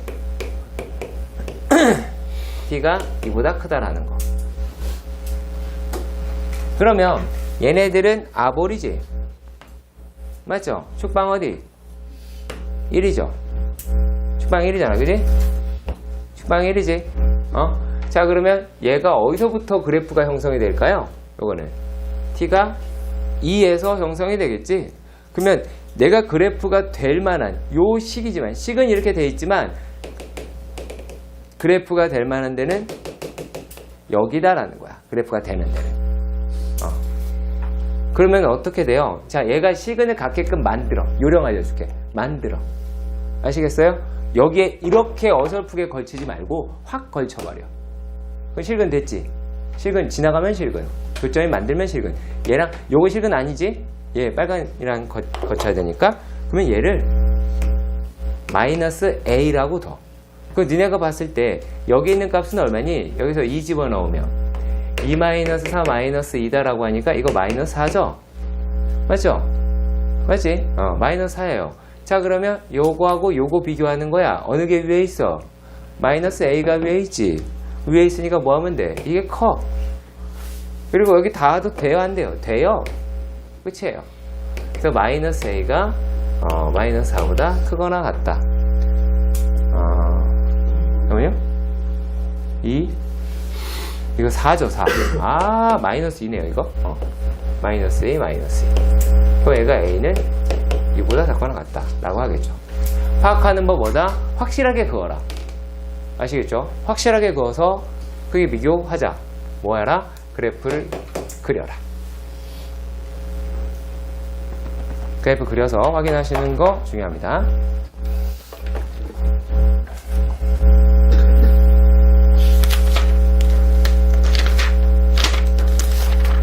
t가 2보다 크다라는 거. 그러면 얘네들은 아볼이지, 맞죠? 축방 어디? 1이죠. 축방 1이잖아, 그지? 축방 1이지. 자, 그러면 얘가 어디서부터 그래프가 형성이 될까요? 요거는 t가 2에서 형성이 되겠지. 그러면 내가 그래프가 될 만한 요 식이지만, 식은 이렇게 돼 있지만 그래프가 될 만한 데는 여기다라는 거야. 그래프가 되는 데는. 그러면 어떻게 돼요? 자, 얘가 시근을 갖게끔 만들어. 요령 알려줄게. 만들어. 아시겠어요? 여기에 이렇게 어설프게 걸치지 말고 확 걸쳐버려. 그럼 실근 됐지? 실근 지나가면 실근. 교점이 만들면 실근. 얘랑 요거 실근 아니지? 얘 빨간이랑 거쳐야 되니까. 그러면 얘를 마이너스 a라고 둬. 그 니네가 봤을 때 여기 있는 값은 얼마니? 여기서 2 집어넣으면 2-4 -2다라고 하니까 이거 마이너스 4죠? 맞죠? 맞지? 마이너스 4예요. 자, 그러면 요거하고 요거 비교하는 거야. 어느 게 위에 있어? 마이너스 a가 위에 있지. 위에 있으니까 뭐 하면 돼? 이게 커. 그리고 여기 닿아도 돼요, 안 돼요? 돼요. 끝이에요. 그래서 마이너스 a가 마이너스 4보다 크거나 같다. 잠깐만요. 2 이거 4죠, 4. 아, 마이너스 2네요, 이거. 마이너스 a, 마이너스 2. 그럼 얘가 a는 2보다 작거나 같다 라고 하겠죠. 파악하는 법 뭐다? 확실하게 그어라. 아시겠죠? 확실하게 그어서 크기 비교하자. 뭐 해라? 그래프를 그려라. 그래프 그려서 확인하시는 거 중요합니다.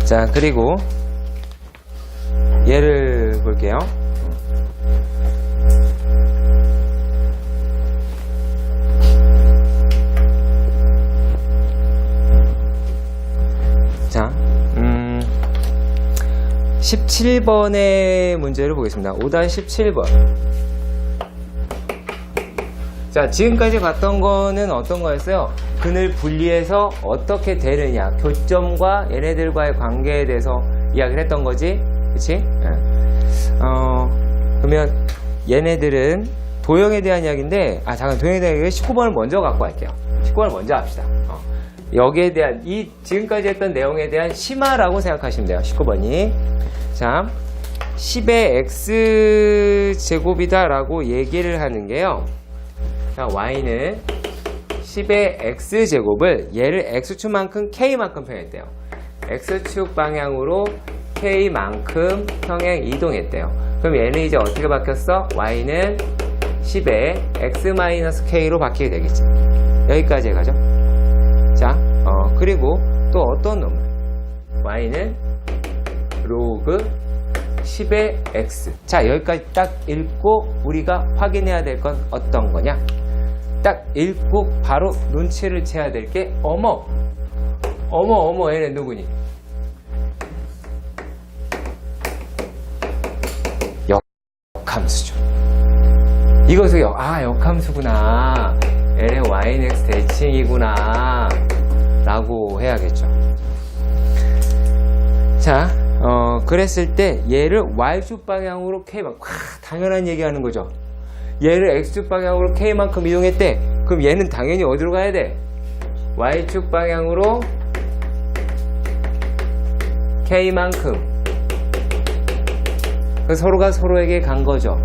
자, 그리고 얘를 볼게요. 자, 17번의 문제를 보겠습니다. 5-17번. 자, 지금까지 봤던 거는 어떤 거였어요? 근을 분리해서 어떻게 되느냐, 교점과 얘네들과의 관계에 대해서 이야기를 했던 거지. 그치? 그러면 얘네들은 도형에 대한 이야기인데, 잠깐, 도형에 대한 이야기 19번을 먼저 갖고 갈게요. 19번을 먼저 합시다. 여기에 대한, 지금까지 했던 내용에 대한 심화라고 생각하시면 돼요. 19번이. 자, 10의 x제곱이다 라고 얘기를 하는 게요. 자, y는 10의 x제곱을 얘를 x축만큼 k만큼 평했대요. x축 방향으로 k만큼 평행 이동했대요. 그럼 얘는 이제 어떻게 바뀌었어? y는 10의 x-k로 바뀌게 되겠지. 여기까지 해가죠. 자, 그리고 또 어떤 놈은 y는 로그 10의 x. 자, 여기까지 딱 읽고 우리가 확인해야 될 건 어떤 거냐? 딱 읽고 바로 눈치를 채야 될 게 어머 얘는 누구니? 역함수죠. 이것을 역함수구나. 얘는 y는 x 대칭이구나 라고 해야겠죠. 자, 그랬을 때 얘를 y축 방향으로 k만큼, 당연한 얘기하는 거죠. 얘를 x축 방향으로 k만큼 이동했대. 그럼 얘는 당연히 어디로 가야 돼? y축 방향으로 k만큼. 서로가 서로에게 간 거죠.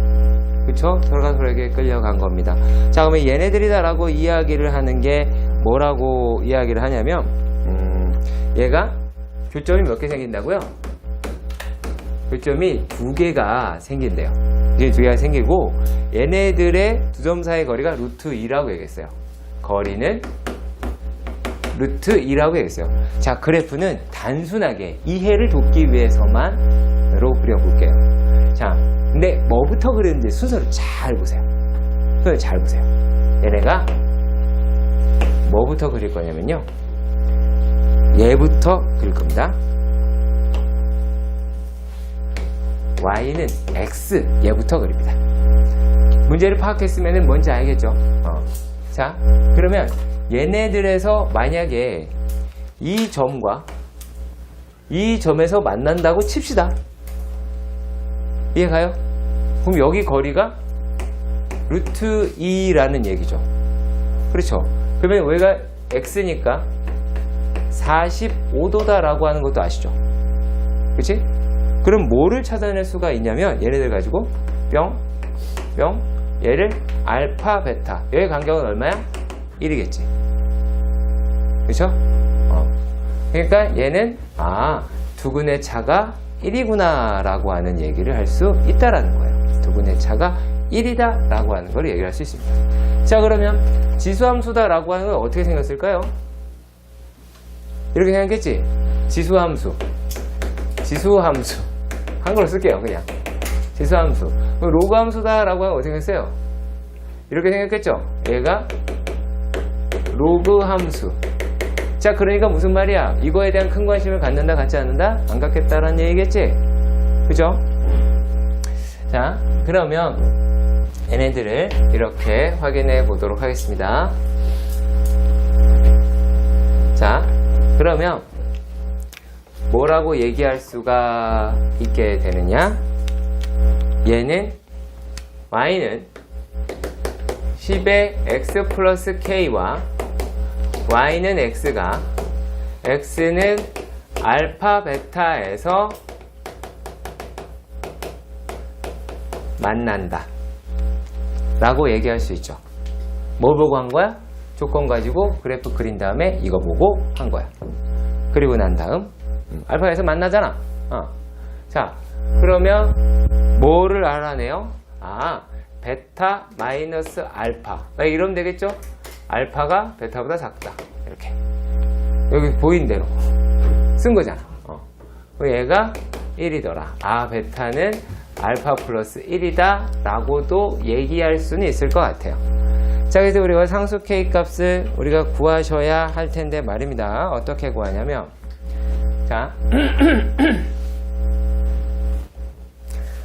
그쵸? 서로가 서로에게 끌려간 겁니다. 자, 그러면 얘네들이다 라고 이야기를 하는 게 뭐라고 이야기를 하냐면, 얘가 교점이 몇 개 생긴다고요? 교점이 2개가 생긴대요. 이제 2개가 생기고, 얘네들의 두 점 사이의 거리가 루트 2라고 얘기했어요. 거리는 루트 2라고 얘기했어요. 자, 그래프는 단순하게 이해를 돕기 위해서만으로 그려볼게요. 자, 근데 뭐부터 그리는지 순서를 잘 보세요. 순서를 잘 보세요. 얘네가 뭐부터 그릴 거냐면요. 얘부터 그릴 겁니다. y는 x, 얘부터 그립니다. 문제를 파악했으면 뭔지 알겠죠? 자, 그러면 얘네들에서 만약에 이 점과 이 점에서 만난다고 칩시다. 이해가요? 그럼 여기 거리가 루트 2라는 얘기죠. 그렇죠? 그러면 여기가 x니까 45도다라고 하는 것도 아시죠? 그치? 그럼 뭐를 찾아낼 수가 있냐면 얘네들 가지고 뿅 얘를 알파 베타, 여기 간격은 얼마야? 1이겠지. 그쵸? 그러니까 얘는 두근의 차가 1이구나 라고 하는 얘기를 할 수 있다라는 거예요. 두근의 차가 1이다 라고 하는 걸 얘기할 수 있습니다. 자, 그러면 지수함수다 라고 하는 건 어떻게 생겼을까요? 이렇게 생각했지? 지수함수 한글로 쓸게요. 그냥 지수함수. 로그함수다 라고 하면 어떻게 생겼어요? 이렇게 생겼겠죠? 얘가 로그함수. 자, 그러니까 무슨 말이야? 이거에 대한 큰 관심을 갖는다, 갖지 않는다? 안 갖겠다라는 얘기겠지? 그죠? 자, 그러면 얘네들을 이렇게 확인해 보도록 하겠습니다. 자, 그러면 뭐라고 얘기할 수가 있게 되느냐? 얘는 y는 10의 x 플러스 k와 y는 x가 x는 알파 베타에서 만난다 라고 얘기할 수 있죠. 뭘 보고 한 거야? 조건 가지고 그래프 그린 다음에 이거 보고 한 거야. 그리고 난 다음 알파에서 만나잖아. 자, 그러면 뭐를 알아내요? 베타 마이너스 알파. 이러면 되겠죠? 알파가 베타보다 작다. 이렇게 여기 보인 대로 쓴 거잖아. 얘가 1이더라. 베타는 알파 플러스 1이다 라고도 얘기할 수는 있을 것 같아요. 자, 그래서 우리가 상수 K 값을 우리가 구하셔야 할 텐데 말입니다. 어떻게 구하냐면, 자,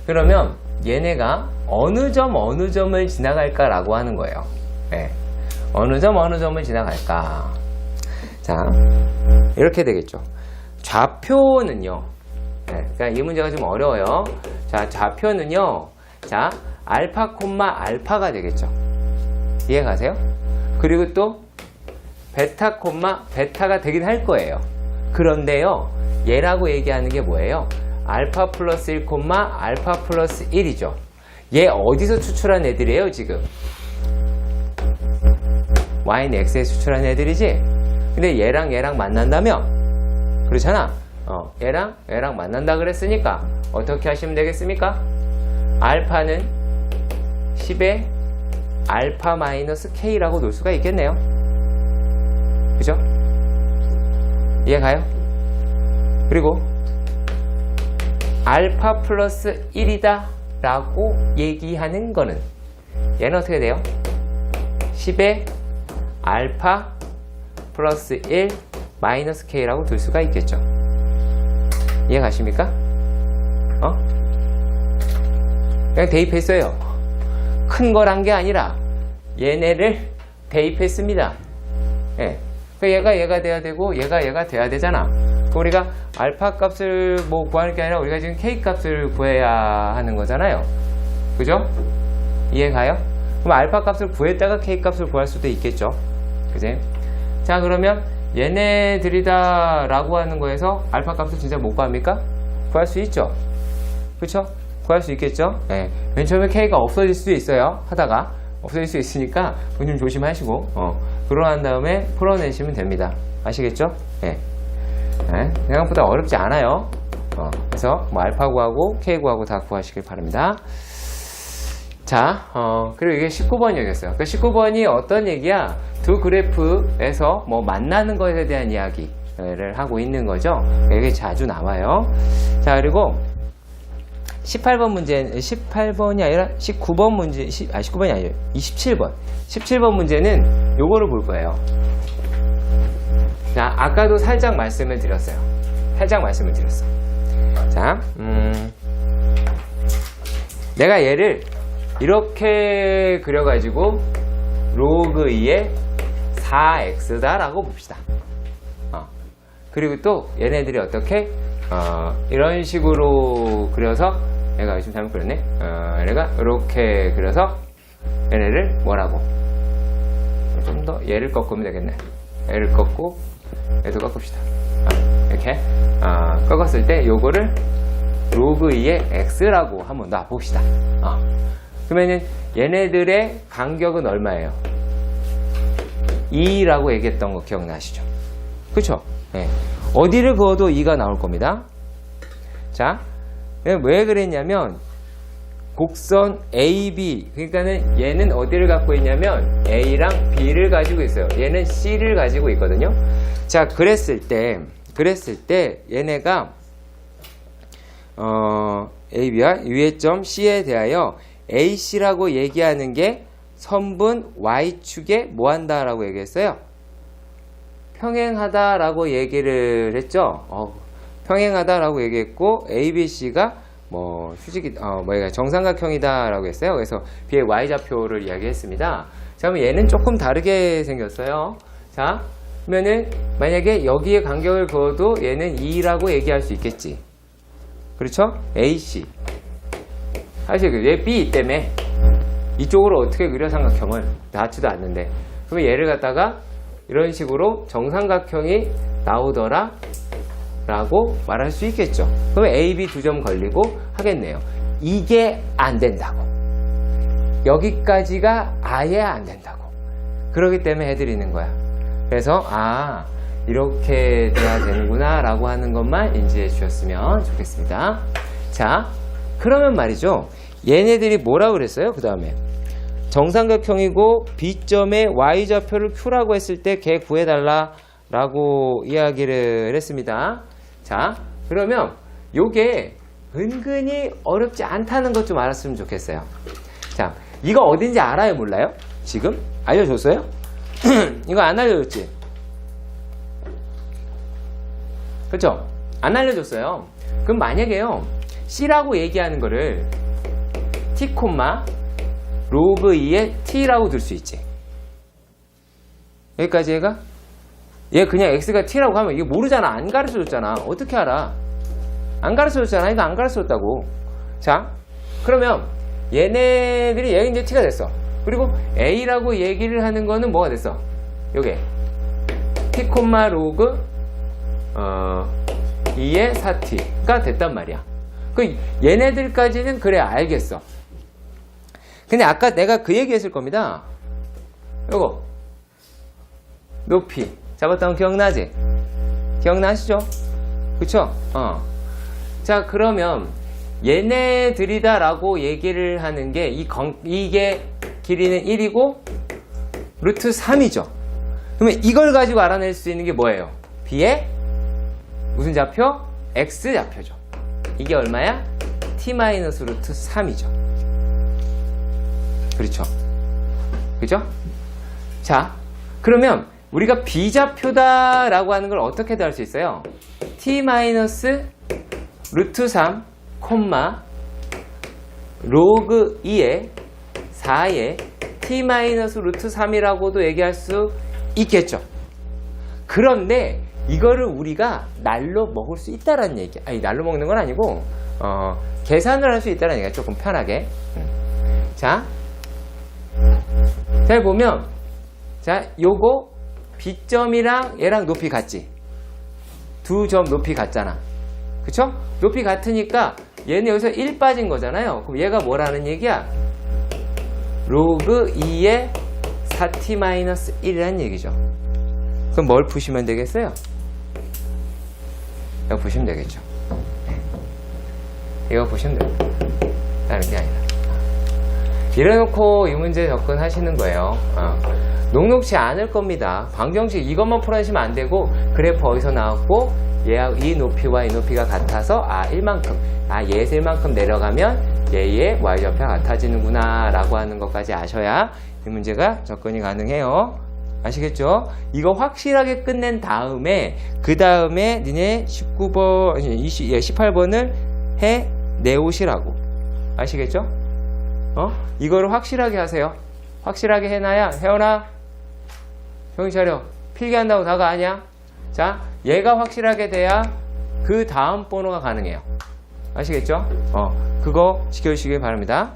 그러면 얘네가 어느 점을 지나갈까 라고 하는 거예요. 네. 어느 점을 지나갈까. 자, 이렇게 되겠죠. 좌표는요. 네, 그러니까 이 문제가 좀 어려워요. 자, 좌표는요. 자, 알파 콤마 알파가 되겠죠. 이해 가세요? 그리고 또 베타 콤마 베타가 되긴 할 거예요. 그런데요, 얘라고 얘기하는 게 뭐예요? 알파 플러스 1 콤마 알파 플러스 1이죠. 얘 어디서 추출한 애들이에요, 지금? y는 x에서 추출한 애들이지? 근데 얘랑 만난다면? 그렇잖아. 얘랑 만난다 그랬으니까 어떻게 하시면 되겠습니까? 알파는 10의 알파 마이너스 k라고 놓을 수가 있겠네요. 그죠? 이해가요? 그리고 알파 플러스 1이다 라고 얘기하는 거는 얘는 어떻게 돼요? 10의 알파 플러스 1 마이너스 k라고 둘 수가 있겠죠. 이해 가십니까? 그냥 대입했어요. 큰 거란 게 아니라 얘네를 대입했습니다. 예. 얘가 돼야 되고 얘가 돼야 되잖아. 우리가 알파 값을 뭐 구하는 게 아니라 우리가 지금 k 값을 구해야 하는 거잖아요. 그죠? 이해 가요? 그럼 알파 값을 구했다가 k 값을 구할 수도 있겠죠. 그지? 자, 그러면 얘네들이다 라고 하는 거에서 알파 값을 진짜 못 구합니까? 구할 수 있죠. 그쵸? 구할 수 있겠죠? 네. 맨 처음에 k가 없어질 수도 있어요. 하다가 없어질 수 있으니까 그건 좀 조심하시고 그러고 난 다음에 풀어내시면 됩니다. 아시겠죠? 네. 네. 생각보다 어렵지 않아요. 그래서 뭐 알파 구하고 k 구하고 다 구하시길 바랍니다. 자, 그리고 이게 19번이었어요. 그러니까 19번이 어떤 얘기야? 두 그래프에서 뭐 만나는 것에 대한 이야기를 하고 있는 거죠. 이게 자주 나와요. 자, 그리고 18번 문제는 18번이 아니라 19번 문제, 19번이 아니에요. 27번. 17번 문제는 요거를 볼 거예요. 자, 아까도 살짝 말씀을 드렸어요. 자, 내가 얘를 이렇게 그려가지고 로그 2의 4x다 라고 봅시다. 그리고 또 얘네들이 어떻게 이런 식으로 그려서 얘가 지금 잘못 그렸네. 얘가 이렇게 그려서 얘네를 뭐라고 좀 더 얘를 꺾으면 되겠네. 얘를 꺾고 얘도 꺾읍시다. 이렇게 꺾었을 때 요거를 로그 2의 x라고 한번 놔봅시다. 그러면은 얘네들의 간격은 얼마예요? 2라고 얘기했던 거 기억나시죠? 그쵸? 네. 어디를 그어도 2가 나올 겁니다. 자, 왜 그랬냐면 곡선 AB, 그러니까는 얘는 어디를 갖고 있냐면 A랑 B를 가지고 있어요. 얘는 C를 가지고 있거든요. 자, 그랬을 때 얘네가 AB와 유해점 C에 대하여 AC라고 얘기하는 게 선분 Y축에 뭐 한다라고 얘기했어요? 평행하다라고 얘기를 했죠. 평행하다라고 얘기했고 A, B, C가 뭐 수직이 정삼각형이다라고 했어요. 그래서 B의 y좌표를 이야기했습니다. 자, 그럼 얘는 조금 다르게 생겼어요. 자, 그러면은 만약에 여기에 간격을 그어도 얘는 2라고 얘기할 수 있겠지. 그렇죠? AC. 사실 얘 B 때문에 이쪽으로 어떻게 그려 삼각형을 닿지도 않는데. 그러면 얘를 갖다가 이런 식으로 정삼각형이 나오더라 라고 말할 수 있겠죠. 그러면 A, B 두 점 걸리고 하겠네요. 이게 안 된다고. 여기까지가 아예 안 된다고. 그렇기 때문에 해드리는 거야. 그래서 이렇게 돼야 되는구나 라고 하는 것만 인지해 주셨으면 좋겠습니다. 자, 그러면 말이죠. 얘네들이 뭐라고 그랬어요? 그 다음에 정삼각형이고 B점의 y좌표를 Q라고 했을 때 걔 구해달라 라고 이야기를 했습니다. 자, 그러면 요게 은근히 어렵지 않다는 것 좀 알았으면 좋겠어요. 자, 이거 어딘지 알아요? 몰라요? 지금? 알려줬어요? 이거 안 알려줬지? 그쵸? 안 알려줬어요. 그럼 만약에요, C라고 얘기하는 거를 T, 로그 2의 T라고 들 수 있지. 여기까지 얘가? 얘 그냥 X가 T라고 하면 이게 모르잖아. 안 가르쳐줬잖아. 어떻게 알아? 안 가르쳐줬잖아. 이거 안 가르쳐줬다고. 자, 그러면 얘네들이 얘가 이제 T가 됐어. 그리고 A라고 얘기를 하는 거는 뭐가 됐어? 요게 T, 로그 2의 4T가 됐단 말이야. 그 얘네들까지는 그래 알겠어. 근데 아까 내가 그 얘기 했을 겁니다. 요거 높이 잡았던 거 기억나지? 기억나시죠? 그쵸? 자, 그러면 얘네들이다 라고 얘기를 하는 게 이게 길이는 1이고 루트 3이죠. 그러면 이걸 가지고 알아낼 수 있는 게 뭐예요? B의 무슨 좌표? X 좌표죠. 이게 얼마야? T-루트 3이죠. 그렇죠? 그죠? 자, 그러면 우리가 B좌표다라고 하는 걸 어떻게도 할 수 있어요? T-루트 3, 로그 2의 4의 T-루트 3이라고도 얘기할 수 있겠죠. 그런데 이거를 우리가 날로 먹을 수 있다라는 얘기. 날로 먹는 건 아니고 계산을 할 수 있다는 얘기가 조금 편하게. 자, 잘 보면, 자, 요거 B점이랑 얘랑 높이 같지? 두 점 높이 같잖아. 그쵸? 높이 같으니까 얘는 여기서 1 빠진 거잖아요. 그럼 얘가 뭐라는 얘기야? 로그 2의 4t-1이라는 얘기죠. 그럼 뭘 푸시면 되겠어요? 이거 보시면 되겠죠. 이거 보시면 돼요. 다른 게 아니라. 이래놓고 이 문제 접근하시는 거예요. 녹록치 않을 겁니다. 방정식 이것만 풀어내시면 안 되고, 그래프 어디서 나왔고, 얘하고 이 높이와 이 높이가 같아서, 얘에서 1만큼 내려가면 얘의 y좌표가 같아지는구나 라고 하는 것까지 아셔야 이 문제가 접근이 가능해요. 아시겠죠? 이거 확실하게 끝낸 다음에 그 다음에 니네 19번, 18번을 해 내오시라고. 아시겠죠? 이거를 확실하게 하세요. 확실하게 해놔야. 혜원아, 정신 차려. 필기한다고 다가 아니야. 자, 얘가 확실하게 돼야 그 다음 번호가 가능해요. 아시겠죠? 그거 지켜주시기 바랍니다.